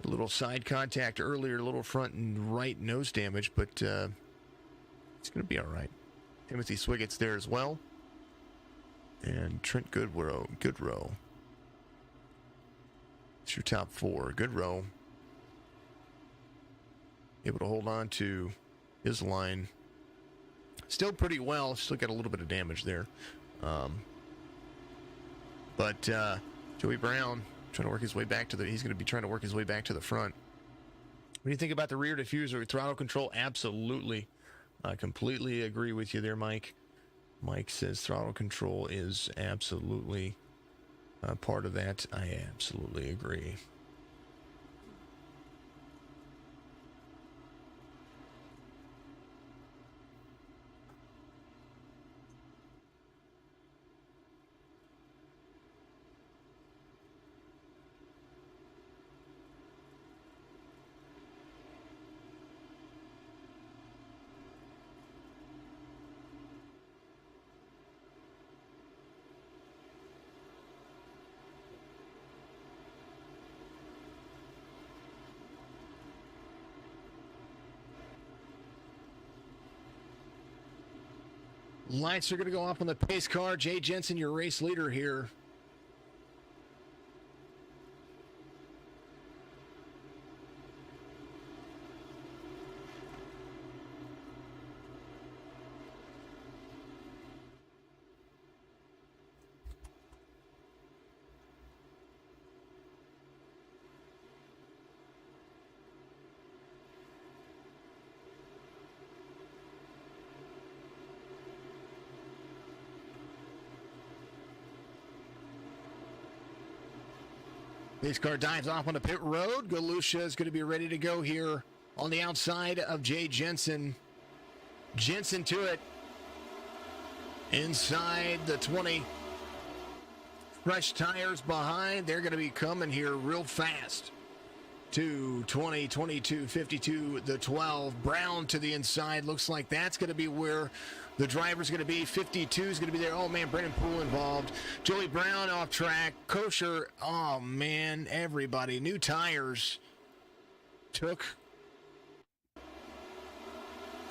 A little side contact earlier, a little front and right nose damage, but it's going to be all right. Timothy Swiggett's there as well. And Trent Goodrow. It's your top 4. Goodrow able to hold on to his line still pretty well. Still got a little bit of damage there. But Joey Brown trying to work his way back he's going to be trying to work his way back to the front. What do you think about the rear diffuser throttle control? Absolutely. I completely agree with you there, Mike. Mike says throttle control is absolutely part of that. I absolutely agree. Lights are going to go off on the pace car. Jay Jensen, your race leader here. Pace car dives off on the pit road. Galusha is going to be ready to go here on the outside of Jay Jensen. Jensen to it. Inside the 20. Fresh tires behind. They're going to be coming here real fast. 20, 22, 52, the 12. Brown to the inside. Looks like that's going to be where the driver's going to be. 52 is going to be there. Oh, man, Brennan Poole involved. Joey Brown off track. Kosher. Oh, man, everybody. New tires took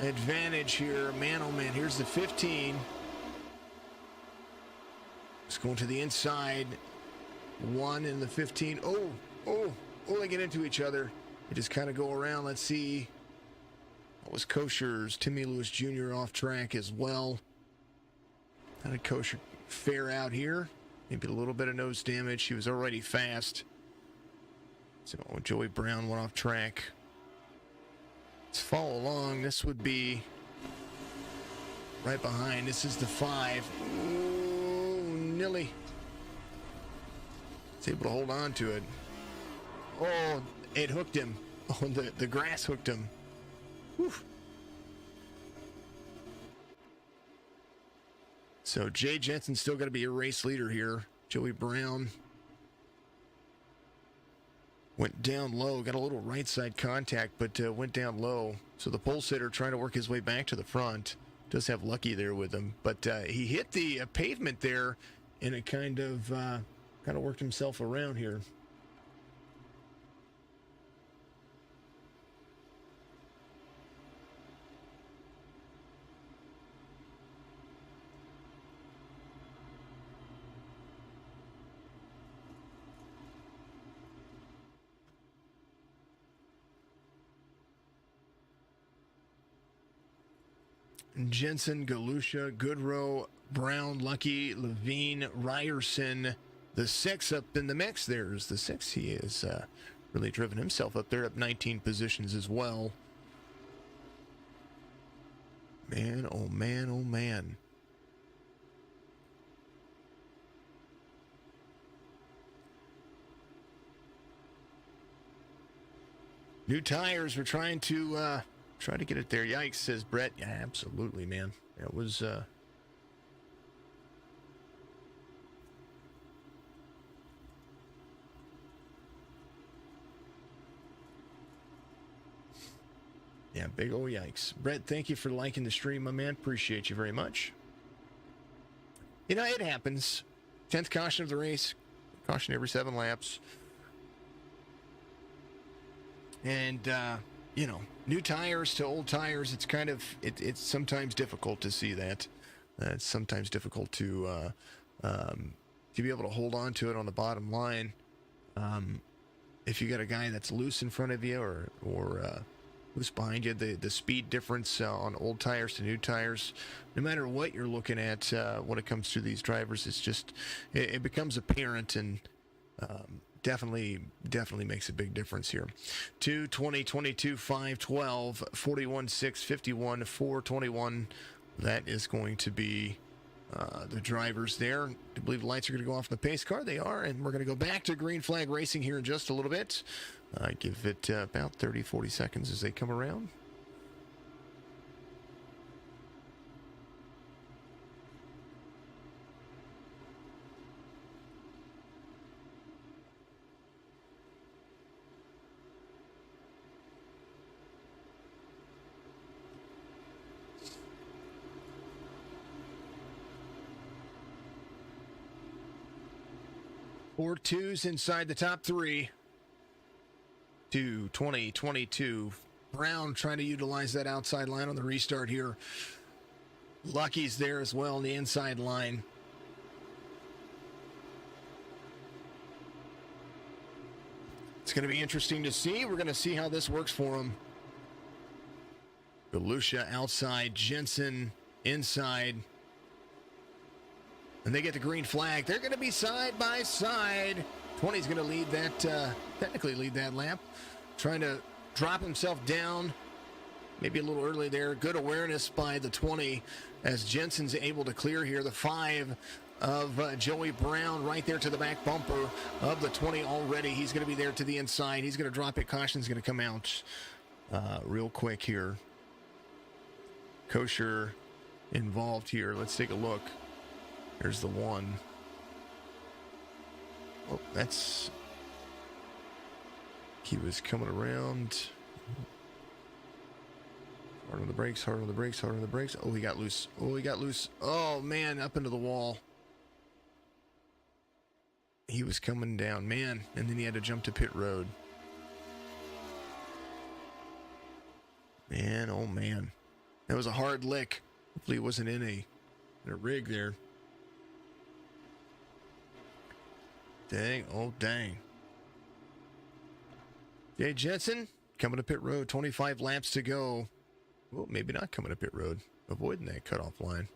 advantage here. Man, oh, man, here's the 15. It's going to the inside. 1 in the 15. Oh, they get into each other. They just kind of go around. Let's see. That was Kosher's. Timmy Lewis Jr. off track as well. How did Kosher fare out here? Maybe a little bit of nose damage. He was already fast. So Joey Brown went off track. Let's follow along. This would be right behind. This is the 5. Ooh, Nilly. He's able to hold on to it. Oh, it hooked him. Oh, the grass hooked him. Whew. So Jay Jensen's still going to be your race leader here. Joey Brown Went down low, got a little right side contact, but went down low. So the pole sitter trying to work his way back to the front. Does have Lucky there with him, but he hit the pavement there, and it kind of worked himself around here. Jensen, Galusha, Goodrow, Brown, Lucky, Levine, Ryerson, the 6 up in the mix. There's the 6. He has really driven himself up there, up 19 positions as well. Man, oh man, oh man. New tires. We're trying to get it there. Yikes, says Brett. Yeah, absolutely, man. It was yeah, big old yikes. Brett, thank you for liking the stream, my man. Appreciate you very much. You know, it happens. 10th caution of the race. Caution every 7 laps. And, you know, new tires to old tires, it's kind of, it's sometimes difficult to see that. It's sometimes difficult to be able to hold on to it on the bottom line. If you got a guy that's loose in front of you or loose behind you, the speed difference on old tires to new tires, no matter what you're looking at when it comes to these drivers, it's just, it becomes apparent, and definitely makes a big difference here. 2, 20, 22, 5, 12, 41, 6, 51, 4, 21. That is going to be the drivers there. I believe the lights are going to go off in the pace car. They are, and we're going to go back to green flag racing here in just a little bit. Give it about 30, 40 seconds as they come around. Four twos inside the top 3. 2, 20, 22. Brown trying to utilize that outside line on the restart here. Lucky's there as well on the inside line. It's going to be interesting to see. We're going to see how this works for him. Galusha outside, Jensen inside. And they get the green flag. They're going to be side by side. 20's going to lead that, technically lead that lap. Trying to drop himself down. Maybe a little early there. Good awareness by the 20 as Jensen's able to clear here. The 5 of Joey Brown right there to the back bumper of the 20 already. He's going to be there to the inside. He's going to drop it. Caution's going to come out real quick here. Kosher involved here. Let's take a look. There's the 1. Oh, that's... He was coming around. Hard on the brakes, hard on the brakes, hard on the brakes. Oh, he got loose. Oh, he got loose. Oh, man, up into the wall. He was coming down, man. And then he had to jump to pit road. Man, oh, man. That was a hard lick. Hopefully it wasn't in a rig there. Dang, oh dang. Jay Jensen coming to pit road, 25 laps to go. Well, maybe not coming to pit road, avoiding that cutoff line.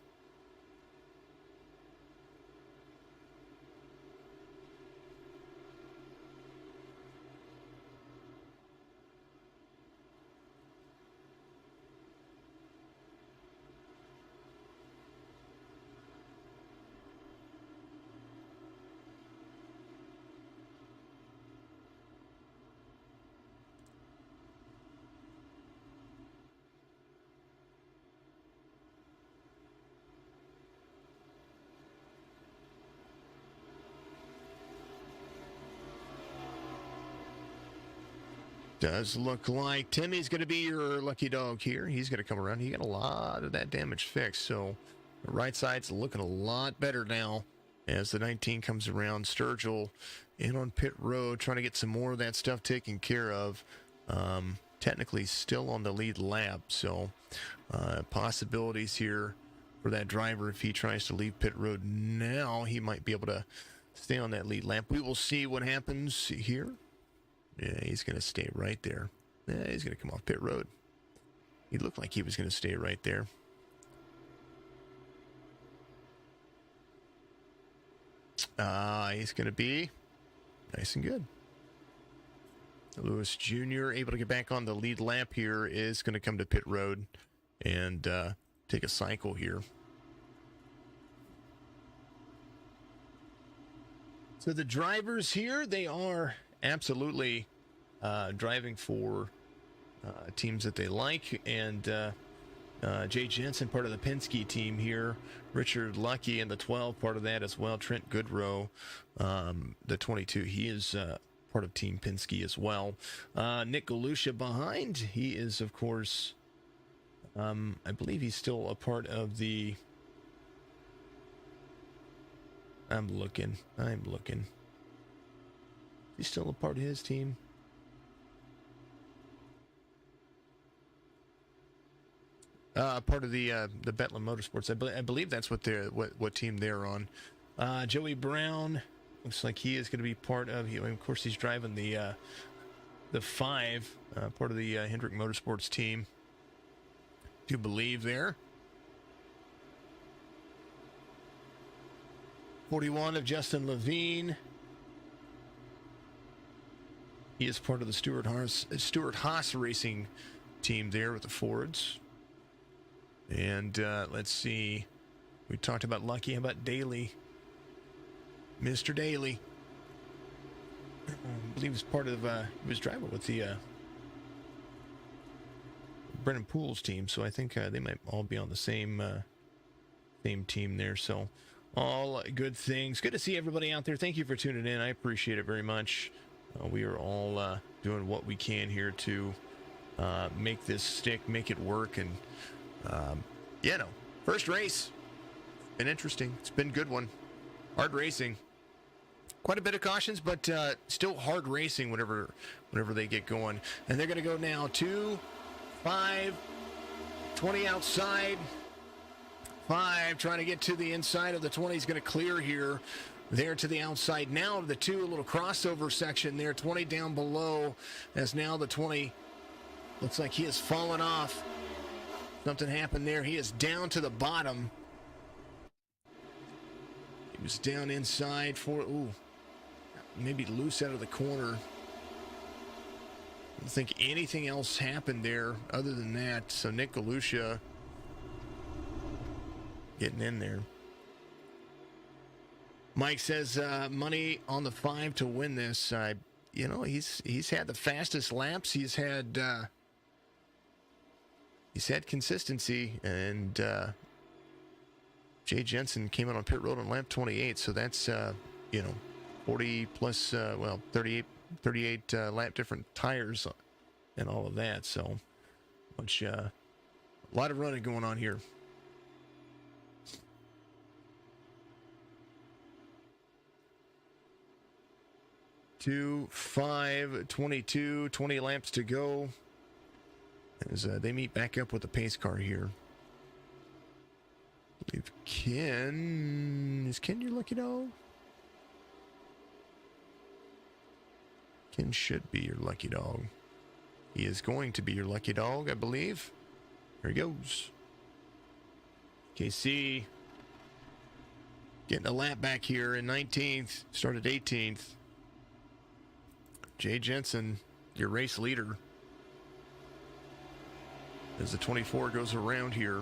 Does look like Timmy's going to be your lucky dog here. He's going to come around. He got a lot of that damage fixed, so the right side's looking a lot better now as the 19 comes around. Sturgill in on pit road, trying to get some more of that stuff taken care of. Technically still on the lead lap, so possibilities here for that driver. If he tries to leave pit road now, he might be able to stay on that lead lap. We will see what happens here. Yeah, he's going to stay right there. Yeah, he's going to come off pit road. He looked like he was going to stay right there. He's going to be nice and good. Lewis Jr. able to get back on the lead lap here, is going to come to pit road and take a cycle here. So the drivers here, they are absolutely driving for teams that they like, and Jay Jensen, part of the Penske team here. Richard Lucky in the 12, part of that as well. Trent Goodrow, the 22, he is part of Team Penske as well. Nick Galusha behind. He is, of course, I believe he's still a part of the... I'm looking. He's still a part of his team. Part of the Bethlehem Motorsports. I believe that's what team they're on. Joey Brown looks like he is going to be part of. Of course, he's driving the 5, part of the Hendrick Motorsports team. Do you believe there? 41 of Justin Levine. He is part of the Stuart Haas Racing team there with the Fords. And let's see. We talked about Lucky. How about Daly? Mr. Daly. I believe he's part of, he was driving with the Brennan Poole's team. So I think they might all be on the same team there. So all good things. Good to see everybody out there. Thank you for tuning in. I appreciate it very much. We are all doing what we can here to make this stick, make it work. And, first race. Been interesting. It's been a good one. Hard racing. Quite a bit of cautions, but still hard racing whenever they get going. And they're going to go now 2, 5, 20 outside. 5 trying to get to the inside of the 20. He's going to clear here. There to the outside now. The 2, a little crossover section there. 20 down below, as now the 20 looks like he has fallen off. Something happened there. He is down to the bottom. He was down inside for, maybe loose out of the corner. I don't think anything else happened there other than that. So Nick Galusha getting in there. Mike says money on the 5 to win this. He's had the fastest laps. He's had consistency, and Jay Jensen came out on pit road on lap 28. So that's 40 plus 38 lap different tires and all of that. So a lot of running going on here. 2, 5, 22, 20 laps to go as they meet back up with the pace car here. I believe is Ken your lucky dog? Ken should be your lucky dog. He is going to be your lucky dog, I believe. Here he goes. KC getting a lap back here in 19th, started 18th. Jay Jensen, your race leader, as the 24 goes around here.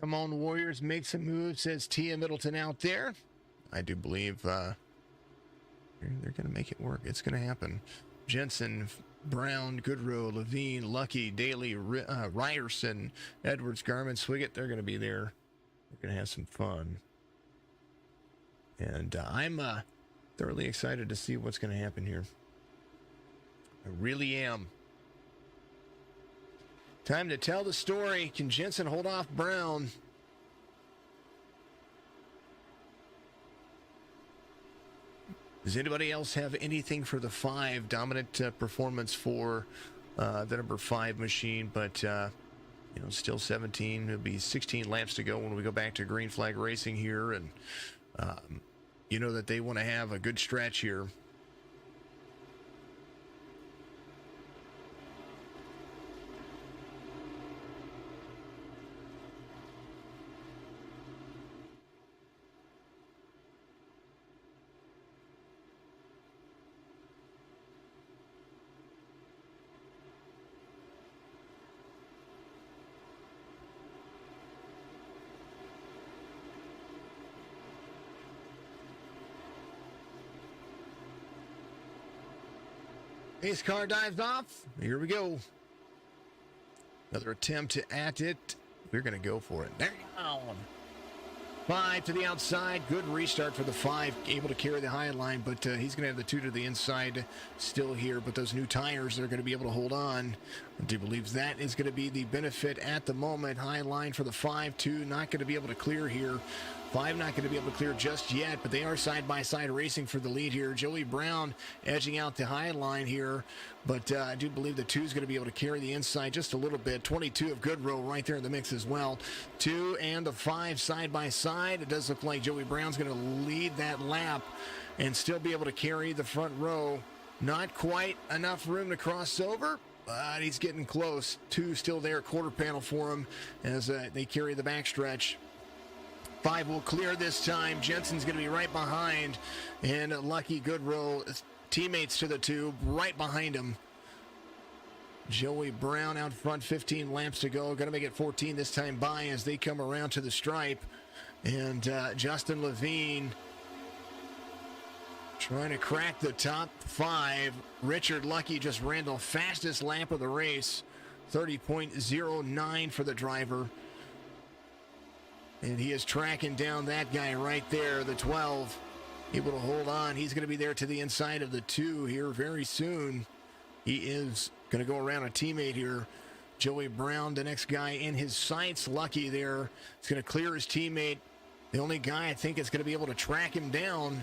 Come on, Warriors, make some moves, says Tia Middleton out there. I do believe they're going to make it work. It's going to happen. Jensen, Brown, Goodrow, Levine, Lucky, Daly, Ryerson, Edwards, Garmin, Swiggett, they're going to be there. We're going to have some fun. And I'm thoroughly excited to see what's going to happen here. I really am. Time to tell the story. Can Jensen hold off Brown? Does anybody else have anything for the 5? Dominant performance for the number 5 machine, but still 17. It'll be 16 laps to go when we go back to Green Flag Racing here, and you know that they want to have a good stretch here. Pace car dives off. Here we go. Another attempt at it. We're going to go for it. There you go. 5 to the outside. Good restart for the 5. Able to carry the high line, but he's going to have the 2 to the inside still here. But those new tires, they're going to be able to hold on. I do believe that is going to be the benefit at the moment. High line for the 5. 2 not going to be able to clear here. 5 not going to be able to clear just yet, but they are side-by-side racing for the lead here. Joey Brown edging out the high line here, but I do believe the 2 is going to be able to carry the inside just a little bit. 22 of Goodrow right there in the mix as well. 2 and the 5 side-by-side. It does look like Joey Brown's going to lead that lap and still be able to carry the front row. Not quite enough room to cross over, but he's getting close. 2 still there, quarter panel for him as they carry the backstretch. 5 will clear this time. Jensen's going to be right behind. And Lucky Goodrow, teammates to the 2, right behind him. Joey Brown out front, 15 laps to go. Going to make it 14 this time by as they come around to the stripe. And Justin Levine trying to crack the top 5. Richard Lucky just ran the fastest lap of the race. 30.09 for the driver. And he is tracking down that guy right there, the 12. Able to hold on. He's going to be there to the inside of the 2 here very soon. He is going to go around a teammate here. Joey Brown, the next guy in his sights. Lucky there. He's going to clear his teammate. The only guy I think is going to be able to track him down.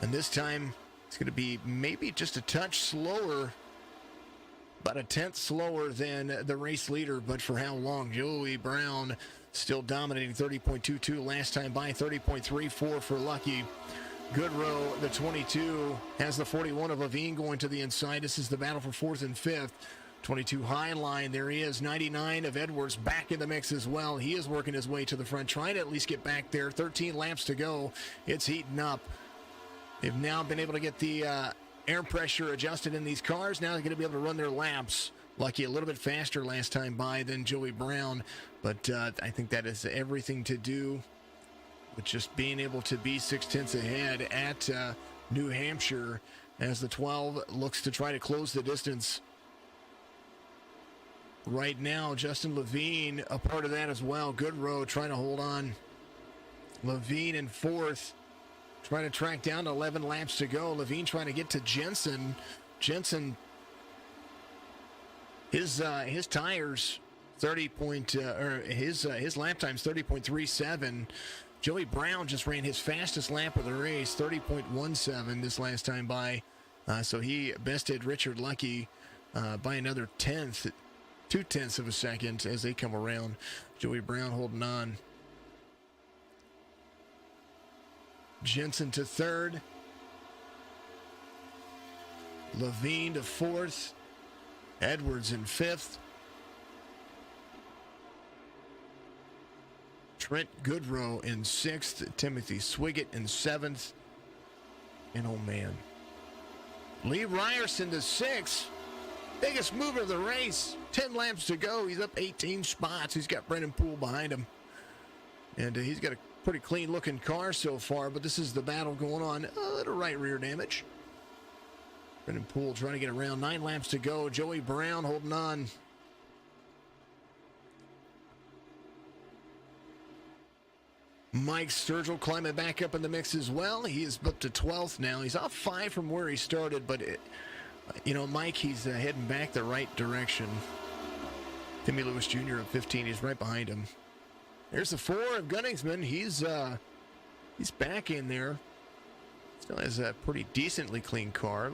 And this time it's going to be maybe just a touch slower. About a tenth slower than the race leader, but for how long? Joey Brown still dominating, 30.22 last time by, 30.34 for Lucky. Goodrow, the 22, has the 41 of Levine going to the inside. This is the battle for 4th and 5th. 22 high line, there he is. 99 of Edwards back in the mix as well. He is working his way to the front, trying to at least get back there. 13 laps to go. It's heating up. They've now been able to get the air pressure adjusted in these cars. Now they're going to be able to run their laps. Lucky a little bit faster last time by than Joey Brown, but I think that has everything to do with just being able to be 6/10 ahead at New Hampshire as the 12 looks to try to close the distance. Right now, Justin Levine a part of that as well. Goodrow trying to hold on. Levine in 4th. Trying to track down to 11 laps to go. Levine trying to get to Jensen. Jensen, his tires 30 point or his lap time's 30.37. Joey Brown just ran his fastest lap of the race, 30.17 this last time by. So he bested Richard Lucky by another 2/10 of a second as they come around. Joey Brown holding on. Jensen to 3rd. Levine to 4th. Edwards in 5th. Trent Goodrow in 6th. Timothy Swiggett in 7th. And oh man, Lee Ryerson to 6th. Biggest mover of the race. 10 laps to go. He's up 18 spots. He's got Brennan Poole behind him. And he's got a pretty clean-looking car so far, but this is the battle going on. A little right rear damage. Brennan Poole trying to get around. 9 laps to go. Joey Brown holding on. Mike Sturgill climbing back up in the mix as well. He is up to 12th now. He's off 5 from where he started, but, Mike, he's heading back the right direction. Timmy Lewis Jr. at 15. He's right behind him. There's the 4 of Gunningsman. He's back in there. Still has a pretty decently clean car.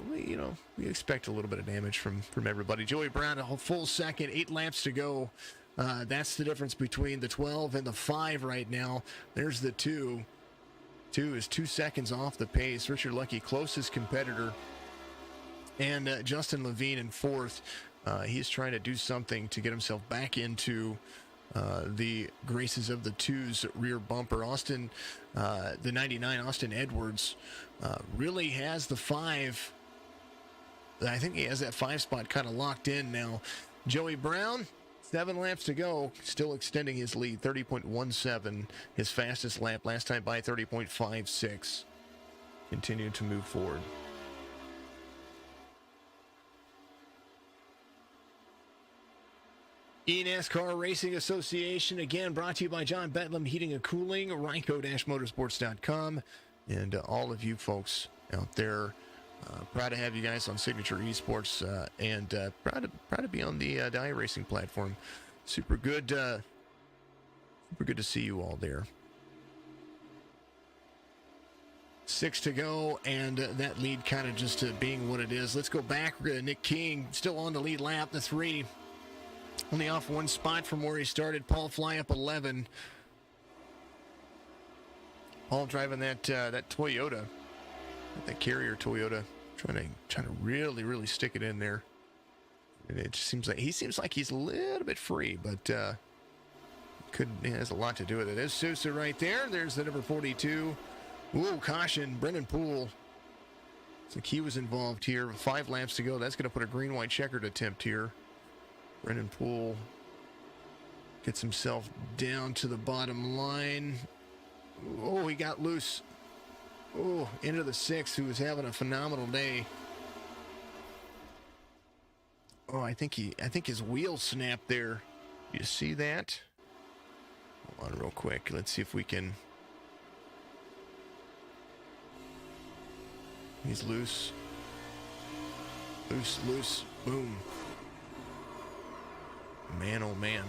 We expect a little bit of damage from everybody. Joey Brown, a full second, 8 laps to go. That's the difference between the 12 and the 5 right now. There's the 2. 2 is 2 seconds off the pace. Richard Lucky, closest competitor. And Justin Levine in 4th. He's trying to do something to get himself back into the graces of the 2's rear bumper. The 99, Austin Edwards, really has the 5. I think he has that 5 spot kind of locked in now. Joey Brown, 7 laps to go, still extending his lead, 30.17, his fastest lap. Last time by 30.56. Continuing to move forward. eNASCAR Racing Association, again, brought to you by John Bedlam Heating and Cooling, RYCO-Motorsports.com, and all of you folks out there. Proud to have you guys on Signature Esports, and proud to be on the iRacing platform. Super good to see you all there. 6 to go, and that lead kind of just being what it is. Let's go back. Nick King still on the lead lap, the 3. Only off 1 spot from where he started. Paul Fly up 11. Paul driving that Toyota, that Carrier Toyota, trying to really stick it in there. And it just seems like he's a little bit free, but has a lot to do with it. There's Sousa right there. There's the number 42. Ooh, caution, Brennan Poole. Looks like he was involved here. 5 laps to go. That's going to put a green-white checkered attempt here. Brennan Poole gets himself down to the bottom line. Oh, he got loose. Oh, into the 6, who was having a phenomenal day. Oh, I think his wheel snapped there. You see that? Hold on real quick. Let's see if we can. He's loose. Loose. Boom. Man, oh man.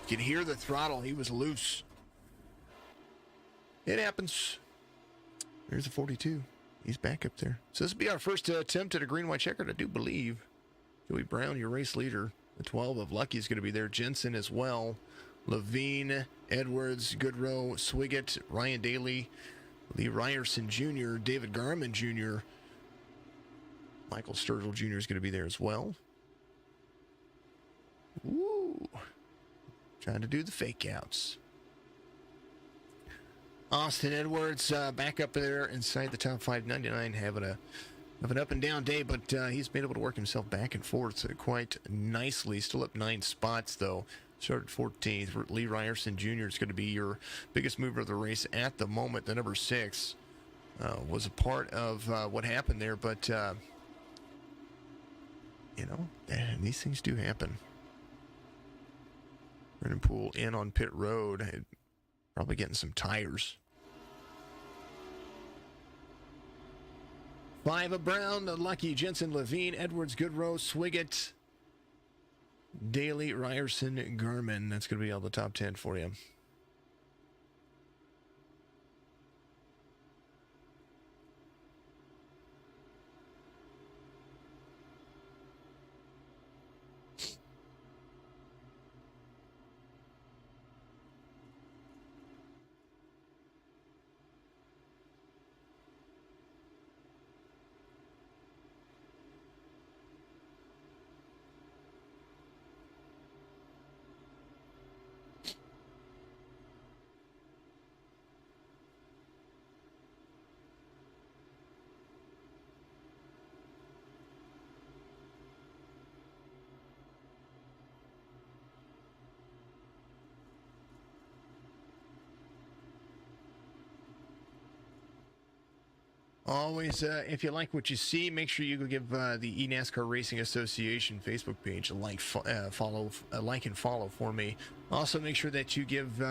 You can hear the throttle. He was loose. It happens. There's a 42. He's back up there. So this will be our first attempt at a green-white checkered, I do believe. Joey Brown, your race leader. The 12 of Lucky is going to be there. Jensen as well. Levine, Edwards, Goodrow, Swiggett, Ryan Daly, Lee Ryerson Jr., David Garman Jr., Michael Sturgill Jr. is going to be there as well. Woo! Trying to do the fake outs. Austin Edwards back up there inside the top 599, having an up and down day, but he's been able to work himself back and forth quite nicely. Still up 9 spots though. Started 14th. Lee Ryerson Jr. is going to be your biggest mover of the race at the moment. The number 6 was a part of what happened there, but these things do happen. Brennan Poole in on pit road, probably getting some tires. 5 of Brown, Lucky, Jensen, Levine, Edwards, Goodrow, Swiggett, Daly, Ryerson, Garman. That's going to be all the top 10 for you. Always, if you like what you see, make sure you go give the eNASCAR Racing Association Facebook page a like, like and follow for me. Also, make sure that you give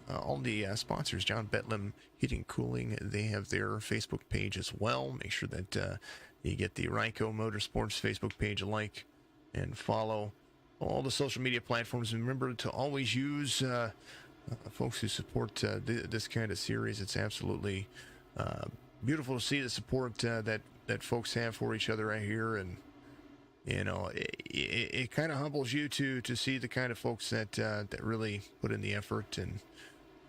all the sponsors, John Betlam Heating and Cooling, they have their Facebook page as well. Make sure that you get the RYCO Motorsports Facebook page a like and follow all the social media platforms. And remember to always use folks who support this kind of series. It's absolutely beautiful to see the support that folks have for each other right here, and you know it kind of humbles you to see the kind of folks that really put in the effort, and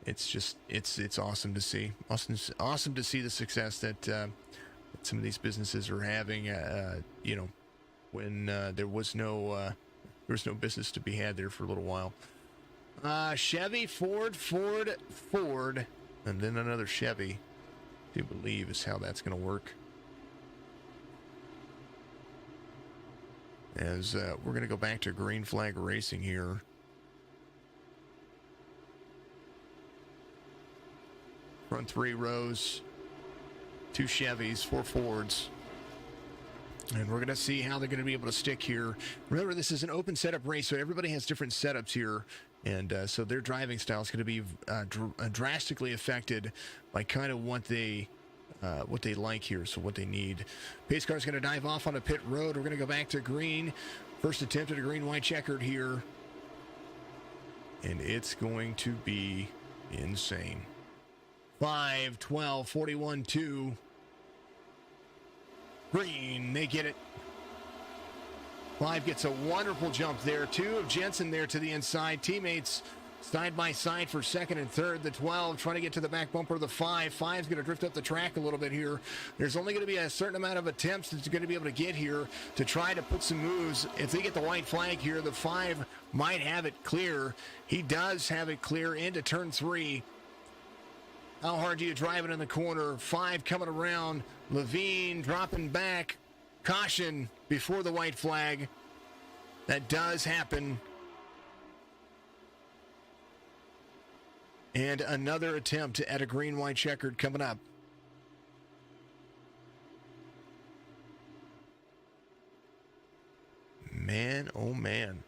it's just it's awesome to see. Awesome to see the success that some of these businesses are having. You know, when there was no business to be had there for a little while. Chevy, Ford, and then another Chevy. I do believe is how that's going to work. As we're going to go back to green flag racing here. Front 3 rows, 2 Chevys, 4 Fords. And we're going to see how they're going to be able to stick here. Remember, this is an open setup race, so everybody has different setups here. And so their driving style is going to be drastically affected by kind of what they like here, so what they need. Pace car is going to dive off on a pit road. We're going to go back to green. First attempt at a green-white checkered here. And it's going to be insane. 5, 12, 41, 2. Green, they get it. 5 gets a wonderful jump there. 2 of Jensen there to the inside. Teammates side by side for second and third. The 12 trying to get to the back bumper of the 5. 5's going to drift up the track a little bit here. There's only going to be a certain amount of attempts that's going to be able to get here to try to put some moves. If they get the white flag here, the 5 might have it clear. He does have it clear into turn 3. How hard do you drive it in the corner? 5 coming around. Levine dropping back. Caution before the white flag. That does happen. And another attempt at a green-white checkered coming up. Man, oh man.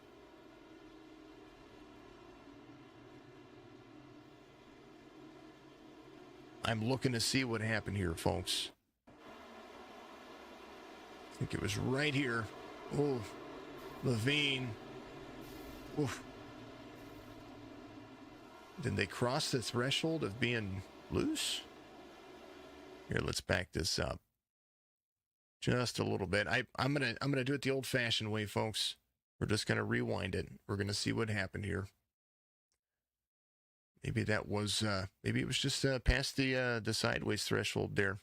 I'm looking to see what happened here, folks. I think it was right here. Oh, Levine. Oof. Did they cross the threshold of being loose? Here, let's back this up just a little bit. I'm gonna do it the old-fashioned way, folks. We're just gonna rewind it. We're gonna see what happened here. Maybe that was maybe it was just past the sideways threshold there.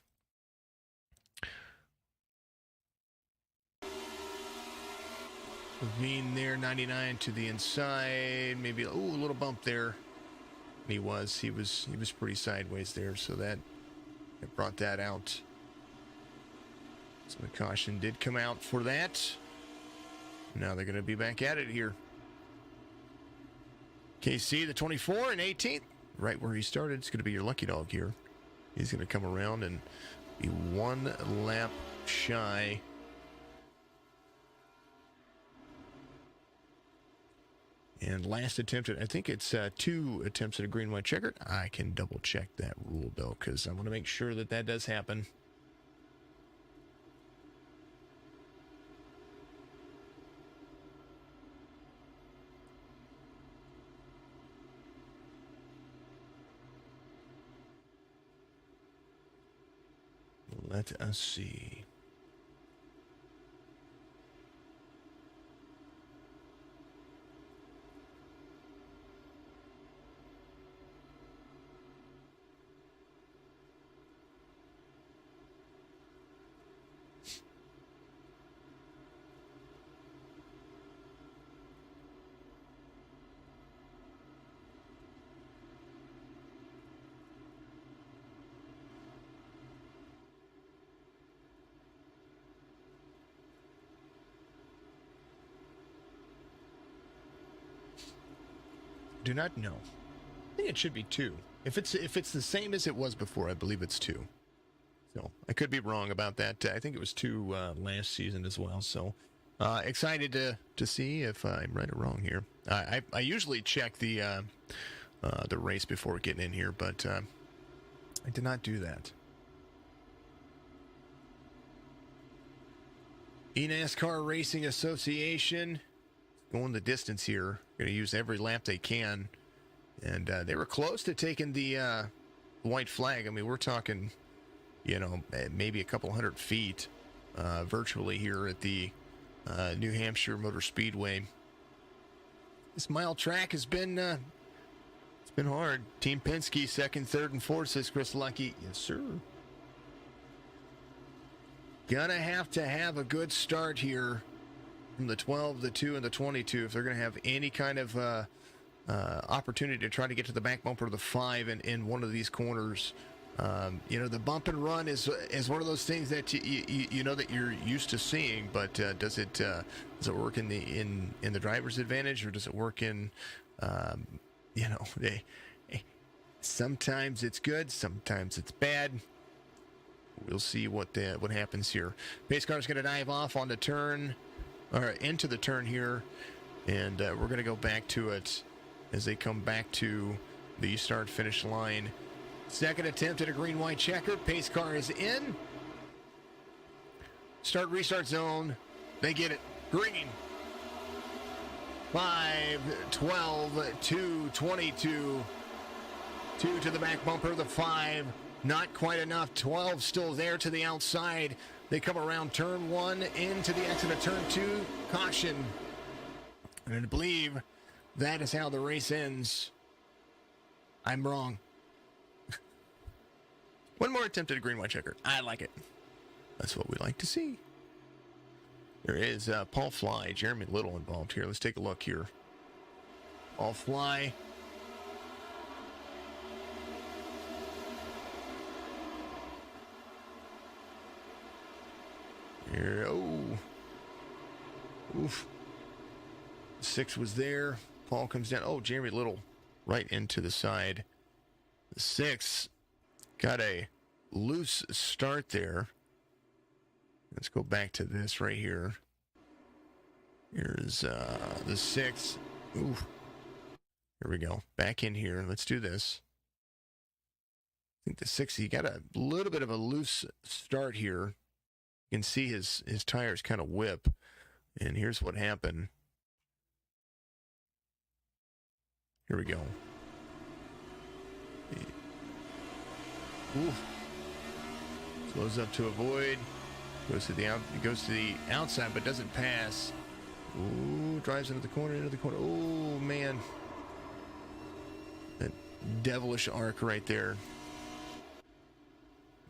Levine there, 99 to the inside. Maybe a little bump there. He was pretty sideways there, so that brought that out. So the caution did come out for that. Now they're going to be back at it here. KC, the 24 and 18th, right where he started. It's going to be your lucky dog here. He's going to come around and be 1 lap shy. And last attempt at, I think it's 2 attempts at a green-white checkered. I can double-check that rule, though, because I want to make sure that that does happen. Let us see. Do not know. I think it should be 2. If it's the same as it was before, I believe it's 2. So I could be wrong about that. I think it was 2 last season as well. So excited to see if I'm right or wrong here. I usually check the race before getting in here, but I did not do that. eNASCAR Racing Association going the distance here. Going to use every lap they can. And they were close to taking the white flag. I mean, we're talking, maybe a couple hundred feet virtually here at the New Hampshire Motor Speedway. This mile track has been it's been hard. Team Penske, 2nd, 3rd, and 4th, says Chris Lucky. Yes, sir. Gonna have to have a good start here from the 12, the 2, and the 22 if they're going to have any kind of opportunity to try to get to the back bumper of the 5 in one of these corners. The bump and run is one of those things that that you're used to seeing, but does it work in the driver's advantage, or does it work in sometimes it's good, sometimes it's bad. We'll see what happens here. Pace car's going to dive off on the turn, or into the turn here, and we're going to go back to it as they come back to the start-finish line. Second attempt at a green-white checker. Pace car is in. Restart zone. They get it. Green. 5, 12, 2, 22. 2 to the back bumper of the 5. Not quite enough. 12 still there to the outside. They come around turn 1 into the exit of turn 2. Caution. And I believe that is how the race ends. I'm wrong. One more attempt at a green-white checker. I like it. That's what we like to see. There is Paul Fly, Jeremy Little involved here. Let's take a look here. Paul Fly. Here, oof. 6 was there. Paul comes down. Oh, Jeremy Little right into the side. The 6 got a loose start there. Let's go back to this right here. Here's the 6. Oof. Here we go. Back in here. Let's do this. I think the 6, he got a little bit of a loose start here. You can see his tires kind of whip. And here's what happened. Here we go. Ooh. Slows up to avoid. Goes to the outside, but doesn't pass. Ooh, drives into the corner. Oh, man. That devilish arc right there.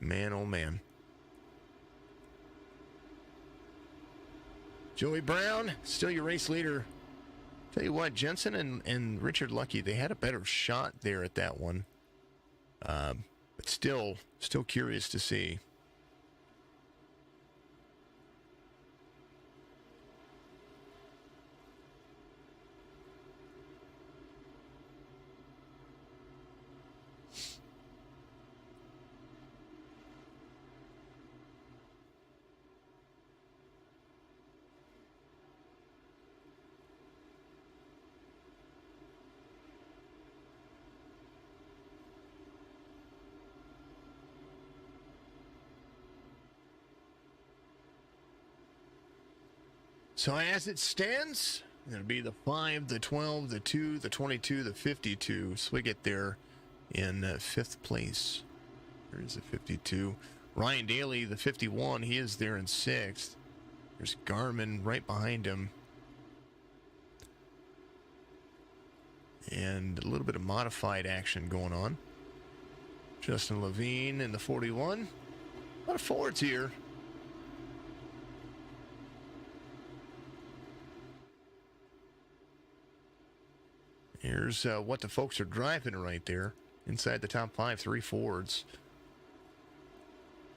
Man, oh, man. Joey Brown, still your race leader. Tell you what, Jensen and Richard Lucky, they had a better shot there at that one. But still curious to see. So as it stands, it'll be the 5, the 12, the 2, the 22, the 52. So we get there in 5th place. There's the 52. Ryan Daly, the 51, he is there in 6th. There's Garmin right behind him. And a little bit of modified action going on. Justin Levine in the 41. A lot of Fords here. Here's what the folks are driving right there. Inside the top 5, 3 Fords.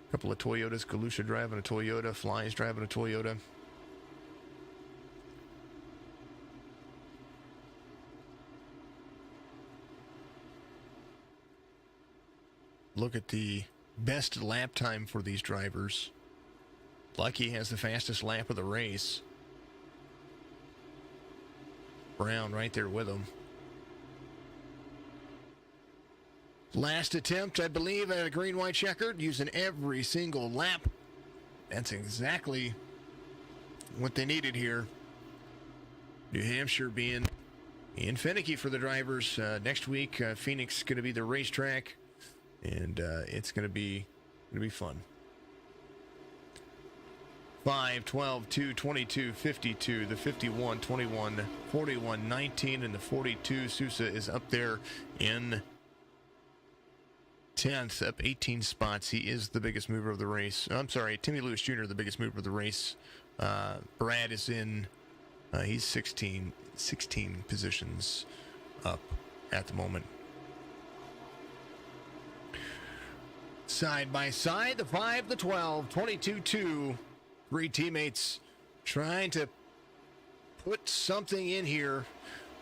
A couple of Toyotas. Galusha driving a Toyota. Fly's driving a Toyota. Look at the best lap time for these drivers. Lucky has the fastest lap of the race. Brown right there with him. Last attempt, I believe, at a green-white checkered, using every single lap. That's exactly what they needed here. New Hampshire being finicky for the drivers. Next week, Phoenix is going to be the racetrack, and it's going to be fun. 5, 12, 2, 22, 52, the 51, 21, 41, 19, and the 42. Sousa is up there in 10th, up 18 spots. He is the biggest mover of the race. I'm sorry, Timmy Lewis Jr., the biggest mover of the race. Brad is in, he's 16 positions up at the moment. Side by side, the 5, the 12, 22-2. Three teammates trying to put something in here,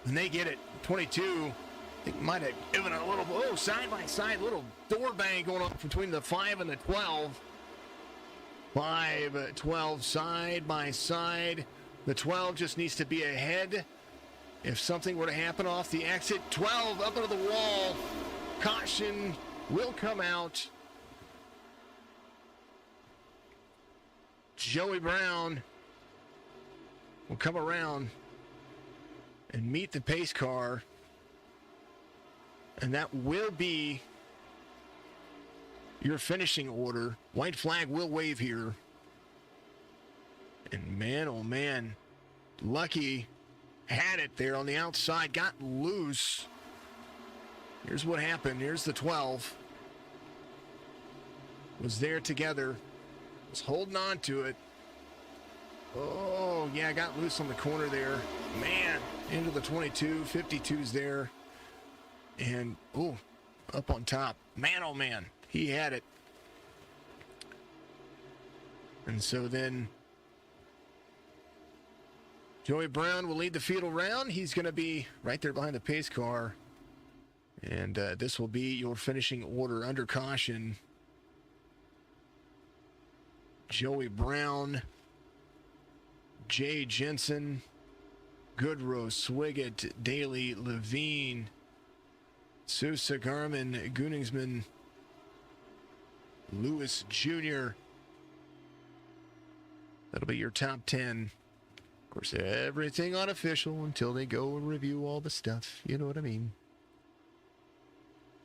and they get it. 22, I think might have given a little, side by side, little door bang going on between the 5 and the 12. 5, 12, side by side. The 12 just needs to be ahead. If something were to happen off the exit, 12 up into the wall. Caution will come out. Joey Brown will come around and meet the pace car, and that will be your finishing order. White flag will wave here. And man, oh man, Lucky had it there on the outside, got loose. Here's what happened. Here's the 12. Was there together. Was holding on to it. Oh, yeah, got loose on the corner there. Man, into the 22. 52's there. And, up on top. Man, oh, man, he had it. And so then Joey Brown will lead the field around. He's going to be right there behind the pace car. And this will be your finishing order under caution. Joey Brown, Jay Jensen, Goodrow, Swiggett, Daly, Levine, Sousa, Garmin, Gunningsman, Lewis Jr. That'll be your top 10. Of course, everything unofficial until they go and review all the stuff. You know what I mean.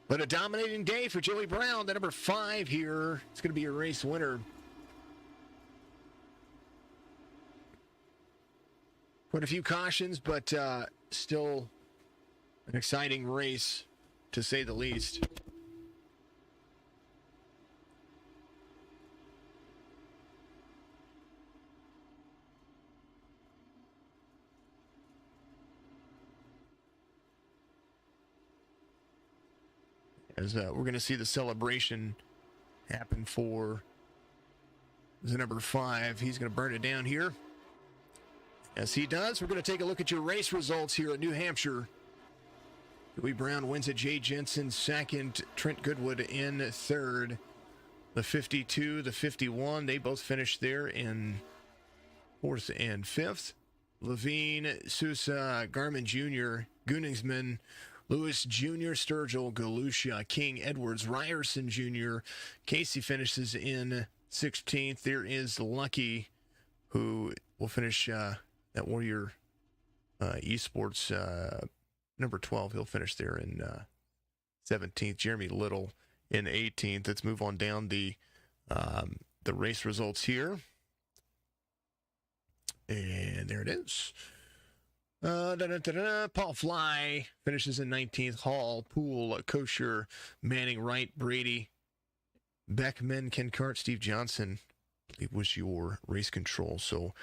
But a dominating day for Joey Brown, the number 5 here. It's going to be your race winner. Quite a few cautions, but still an exciting race, to say the least. As we're going to see the celebration happen for the number 5. He's going to burn it down here. As he does, we're going to take a look at your race results here at New Hampshire. Joey Brown wins at Jay Jensen second, Trent Goodwood in third. The 52, the 51, they both finished there in fourth and fifth. Levine, Sousa, Garmin Jr., Gunningsman, Lewis Jr., Sturgill, Galusha, King, Edwards, Ryerson Jr. Casey finishes in 16th. There is Lucky, who will finish that Warrior Esports number 12. He'll finish there in 17th. Jeremy Little in 18th. Let's move on down the race results here. And there it is. Paul Fly finishes in 19th. Hall, Poole, Kosher, Manning, Wright, Brady, Beckman, Ken Cart, Steve Johnson. It was your race control. So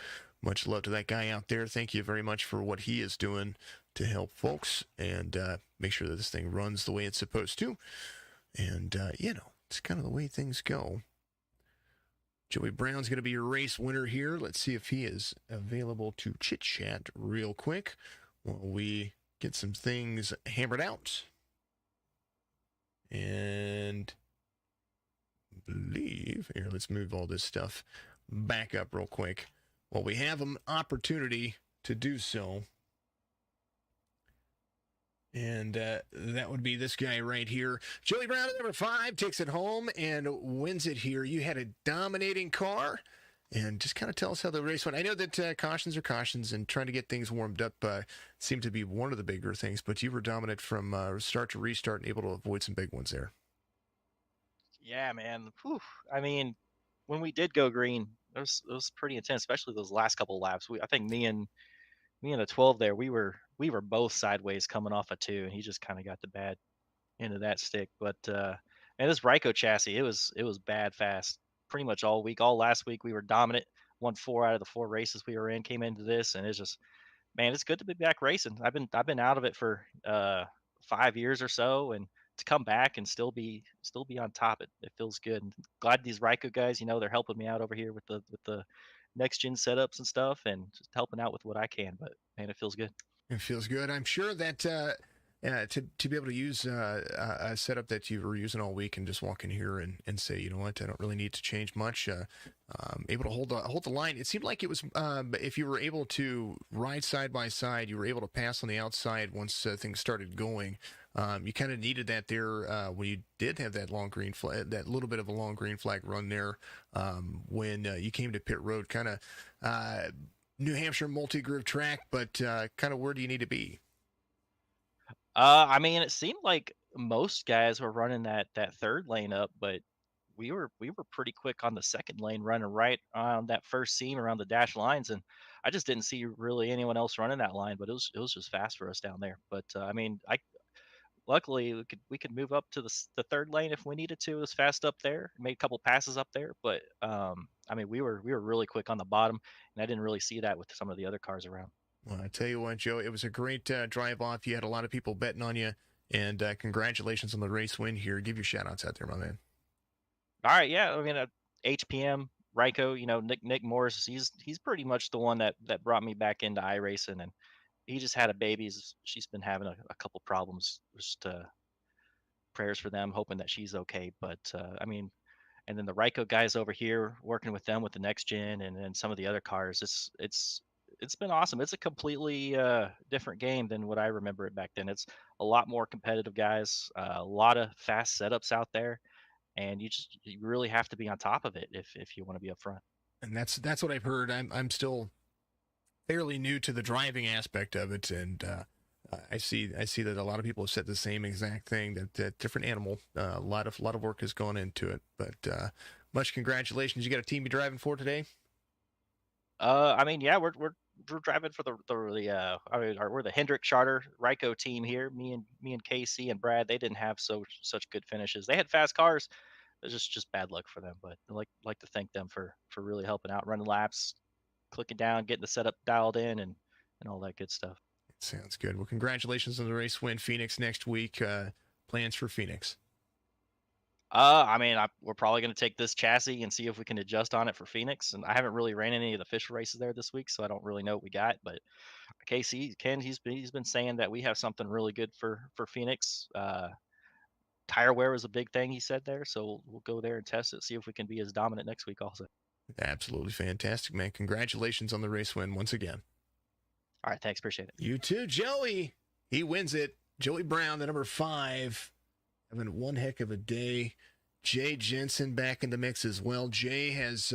much love to that guy out there. Thank you very much for what he is doing to help folks and make sure that this thing runs the way it's supposed to. And, it's kind of the way things go. Joey Brown's going to be your race winner here. Let's see if he is available to chit-chat real quick while we get some things hammered out. And believe. Here, let's move all this stuff back up real quick. Well, we have an opportunity to do so. And that would be this guy right here. Joey Brown at number 5 takes it home and wins it here. You had a dominating car. And just kind of tell us how the race went. I know that cautions are cautions, and trying to get things warmed up seemed to be one of the bigger things, but you were dominant from start to restart and able to avoid some big ones there. Yeah, man. Whew. I mean, when we did go green, it was pretty intense, especially those last couple laps. I think me and the 12 there, we were both sideways coming off a 2, and he just kind of got the bad end of that stick. But and this RYCO chassis, it was bad fast pretty much all week. All last week we were dominant. Won 4 out of the 4 races we were in. Came into this, and it's just, man, it's good to be back racing. I've been out of it for 5 years or so, and to come back and still be on top, it feels good. And glad these RYCO guys, they're helping me out over here with the next gen setups and stuff, and just helping out with what I can. But man, it feels good. It feels good. I'm sure that to be able to use a setup that you were using all week and just walk in here and say, you know what, I don't really need to change much. Able to hold the line. It seemed like it was if you were able to ride side by side, you were able to pass on the outside once things started going. You kind of needed that there when you did have that long green flag, that little bit of a long green flag run there when you came to pit road, kind of New Hampshire multi-groove track, but kind of where do you need to be? I mean, it seemed like most guys were running that third lane up, but we were pretty quick on the second lane, running right on that first seam around the dash lines, and I just didn't see really anyone else running that line. But it was just fast for us down there. But I mean, I luckily we could move up to the third lane if we needed to. It was fast up there, made a couple passes up there, but I mean, we were really quick on the bottom, and I didn't really see that with some of the other cars around. Well, I tell you what, Joe, it was a great drive off. You had a lot of people betting on you, and congratulations on the race win here. Give your shout outs out there, my man. All right, yeah. I mean, HPM, RYCO, Nick Morris, he's pretty much the one that brought me back into iRacing, and he just had a baby. She's been having a couple problems. Just prayers for them, hoping that she's okay. But I mean, and then the RYCO guys over here working with them with the next gen, and then some of the other cars. It's been awesome. It's a completely different game than what I remember it back then. It's a lot more competitive guys, a lot of fast setups out there, and you really have to be on top of it if you want to be up front. And that's what I've heard. I'm still fairly new to the driving aspect of it, and I see that a lot of people have said the same exact thing. That different animal. A lot of work has gone into it, but much congratulations. You got a team you're driving for today? I mean, yeah, we're driving for I mean, we're the Hendrick Charter RYCO team here. Me and Casey and Brad, they didn't have such good finishes. They had fast cars. It's just bad luck for them. But I like to thank them for really helping out, running laps, clicking down, getting the setup dialed in, and all that good stuff. Sounds good. Well, congratulations on the race win. Phoenix next week. Plans for Phoenix? I mean, we're probably going to take this chassis and see if we can adjust on it for Phoenix. And I haven't really ran any of the official races there this week, so I don't really know what we got. But Ken, he's been saying that we have something really good for Phoenix. Tire wear is a big thing, he said there, so we'll go there and test it, see if we can be as dominant next week also. Absolutely fantastic, man. Congratulations on the race win once again. All right, thanks, appreciate it. You too, Joey. He wins it. Joey Brown, the number 5, having one heck of a day. Jay Jensen back in the mix as well. Jay has,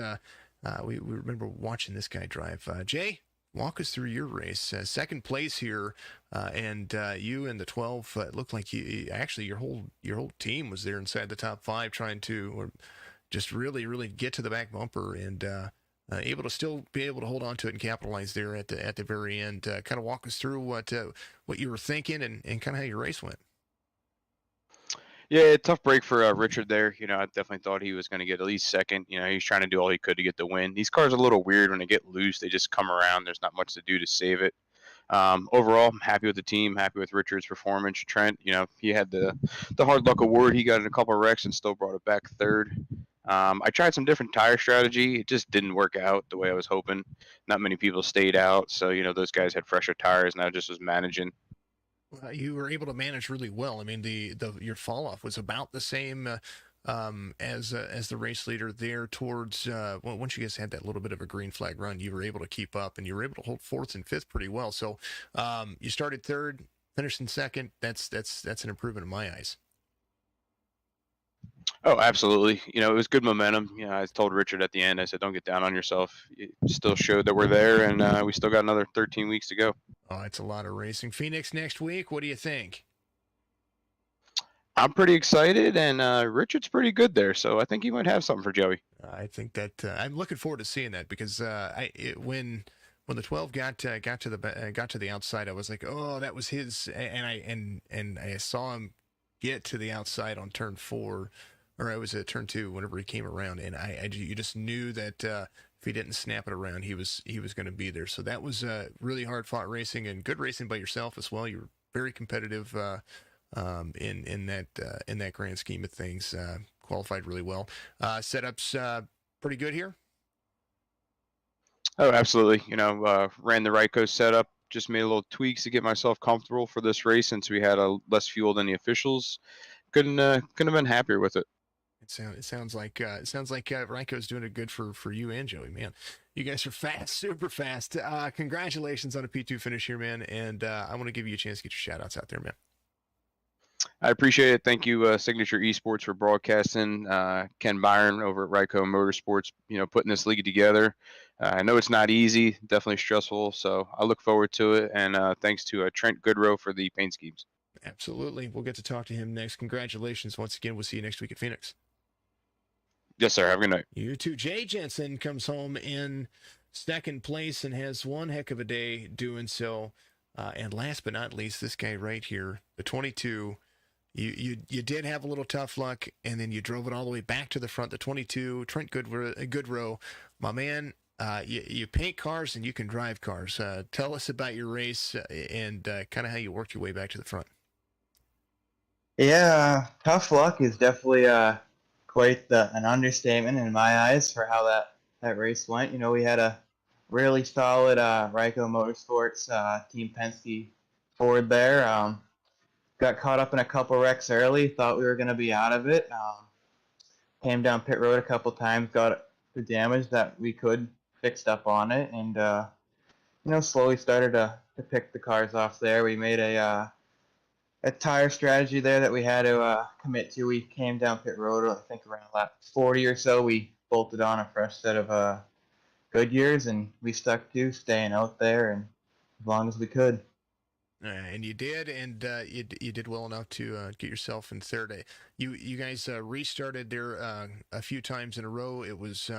we remember watching this guy drive. Jay, walk us through your race. Second place here, and you and the 12. It looked like actually your whole team was there inside the top 5, trying to or just really get to the back bumper and able to still be able to hold on to it and capitalize there at the very end. Kind of walk us through what you were thinking and kind of how your race went. Yeah, tough break for Richard there. I definitely thought he was going to get at least second. He's trying to do all he could to get the win. These cars are a little weird when they get loose. They just come around. There's not much to do to save it. Overall, I'm happy with the team, happy with Richard's performance. Trent, he had the hard luck award. He got in a couple of wrecks and still brought it back third. I tried some different tire strategy. It just didn't work out the way I was hoping. Not many people stayed out, so those guys had fresher tires, and I just was managing. You were able to manage really well. I mean, your fall off was about the same as the race leader there towards once you guys had that little bit of a green flag run, you were able to keep up and you were able to hold fourth and fifth pretty well. So you started third, finished in second. That's an improvement in my eyes. Oh, absolutely. You know, it was good momentum. You know, I told Richard at the end, I said, don't get down on yourself. It still showed that we're there, and we still got another 13 weeks to go. Oh, it's a lot of racing. Phoenix next week. What do you think? I'm pretty excited, and Richard's pretty good there, so I think he might have something for Joey. I think that I'm looking forward to seeing that because when the 12 got to the outside, I was like, oh, that was his, and I saw him get to the outside on turn 4, or I was at turn 2 whenever he came around, and you just knew that if he didn't snap it around, he was going to be there. So that was really hard fought racing and good racing by yourself as well. You were very competitive. In that grand scheme of things, qualified really well. Setups pretty good here. Oh, absolutely. You know, ran the RYCO setup, just made a little tweaks to get myself comfortable for this race since we had less fuel than the officials. Couldn't have been happier with it. It sounds like RYCO's doing it good for you and Joey, man. You guys are fast, super fast. Congratulations on a P2 finish here, man. And I want to give you a chance to get your shout outs out there, man. I appreciate it. Thank you, Signature Esports, for broadcasting. Ken Byron over at RYCO Motorsports, you know, putting this league together. I know it's not easy, definitely stressful. So I look forward to it. And thanks to Trent Goodrow for the paint schemes. Absolutely. We'll get to talk to him next. Congratulations once again. We'll see you next week at Phoenix. Yes, sir. Have a good night. You too. Jay Jensen comes home in second place and has one heck of a day doing so. And last but not least, this guy right here, the 22. You did have a little tough luck, and then you drove it all the way back to the front. The 22, Trent Goodrow, my man. You paint cars and you can drive cars. Tell us about your race and kind of how you worked your way back to the front. Yeah, tough luck is definitely quite an understatement in my eyes for how that race went. You know, we had a really solid RYCO Motorsports Team Penske Ford there. Got caught up in a couple wrecks early, thought we were going to be out of it. Came down pit road a couple times, got the damage that we could fixed up on it, and you know, slowly started to pick the cars off there. We made a tire strategy there that we had to commit to. We came down pit road, I think around lap 40 or so. We bolted on a fresh set of Goodyears, and we stuck to staying out there and as long as we could. And you did, and you did well enough to get yourself in third. You guys restarted there a few times in a row. It was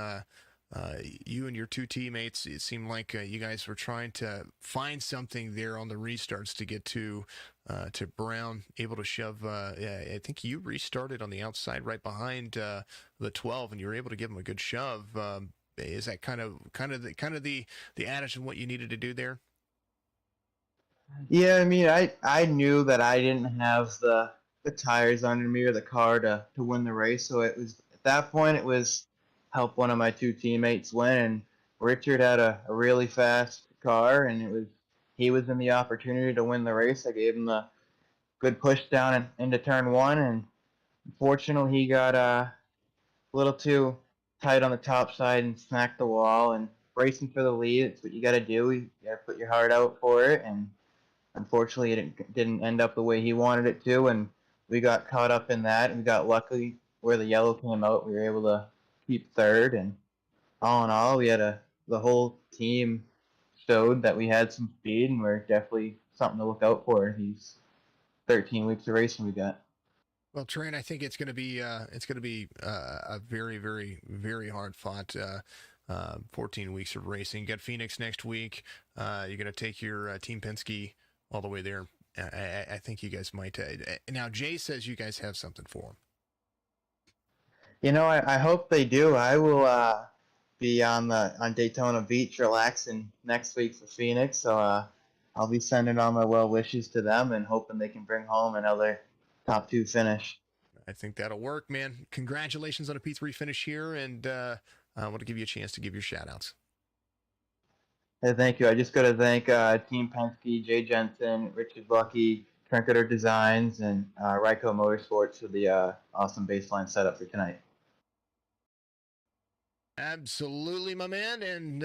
you and your two teammates. It seemed like you guys were trying to find something there on the restarts to get to Brown, able to shove. I think you restarted on the outside right behind the 12, and you were able to give him a good shove. Is that kind of the adage of what you needed to do there? Yeah, I mean, I knew that I didn't have the tires under me or the car to win the race, so it was at that point it was help one of my two teammates win. And Richard had a really fast car, and he was in the opportunity to win the race. I gave him the good push down into turn 1, and unfortunately he got a little too tight on the top side and smacked the wall. And racing for the lead, it's what you got to do. You got to put your heart out for it, and unfortunately, it didn't end up the way he wanted it to, and we got caught up in that. And we got lucky where the yellow came out. We were able to keep third, and all in all, we had the whole team showed that we had some speed, and we're definitely something to look out for these 13 weeks of racing we got. Well, Trent, I think it's going to be a very, very, very hard fought 14 weeks of racing. You got Phoenix next week. You're going to take your Team Penske all the way there. I think you guys might. Now, Jay says you guys have something for him. You know, I hope they do. I will be on Daytona Beach relaxing next week for Phoenix, so I'll be sending all my well wishes to them and hoping they can bring home another top 2 finish. I think that'll work, man. Congratulations on a P3 finish here, and I want to give you a chance to give your shout outs. Hey, thank you. I just got to thank Team Penske, Jay Jensen, Richard Lucky, Trumpeter Designs and RYCO Motorsports for the awesome baseline setup for tonight. Absolutely, my man. And,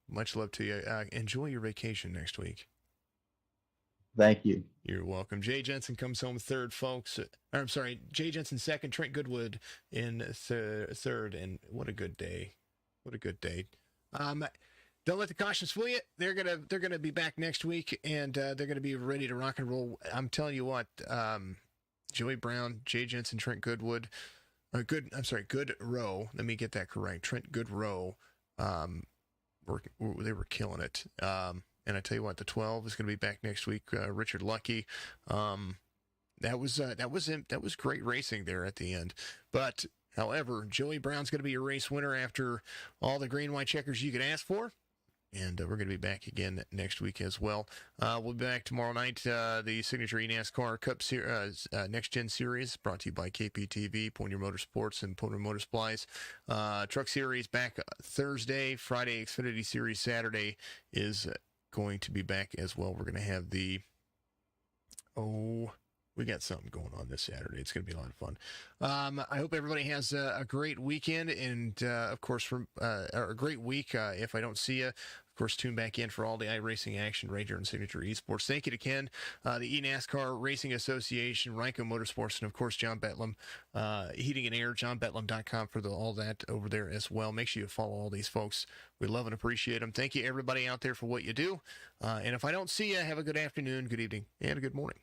much love to you. Enjoy your vacation next week. Thank you. You're welcome. Jay Jensen comes home third, folks. I'm sorry, Jay Jensen second, Trent Goodwood in third. And what a good day. What a good day. Don't let the cautions fool you. They're gonna be back next week, and they're gonna be ready to rock and roll. I'm telling you what, Joey Brown, Jay Jensen, Trent Goodwood, Good Row. Let me get that correct. Trent Goodrow, they were killing it. And I tell you what, the 12 is going to be back next week. Richard Lucky, that was great racing there at the end. But however, Joey Brown's going to be your race winner after all the green white checkers you could ask for. And we're going to be back again next week as well. We'll be back tomorrow night. The Signature eNASCAR Cup Next Gen Series brought to you by KPTV, Pointer Motorsports, and Pointer Motor Supplies. Truck Series back Thursday. Friday Xfinity Series Saturday is going to be back as well. We're going to have we got something going on this Saturday. It's going to be a lot of fun. I hope everybody has a great weekend and, of course, a great week. If I don't see you, of course, tune back in for all the iRacing action right here on Signature Esports. Thank you to Ken, the eNASCAR Racing Association, RYCO Motorsports, and, of course, John Betlam, Heating and Air, johnbetlam.com for all that over there as well. Make sure you follow all these folks. We love and appreciate them. Thank you, everybody out there, for what you do. And if I don't see you, have a good afternoon, good evening, and a good morning.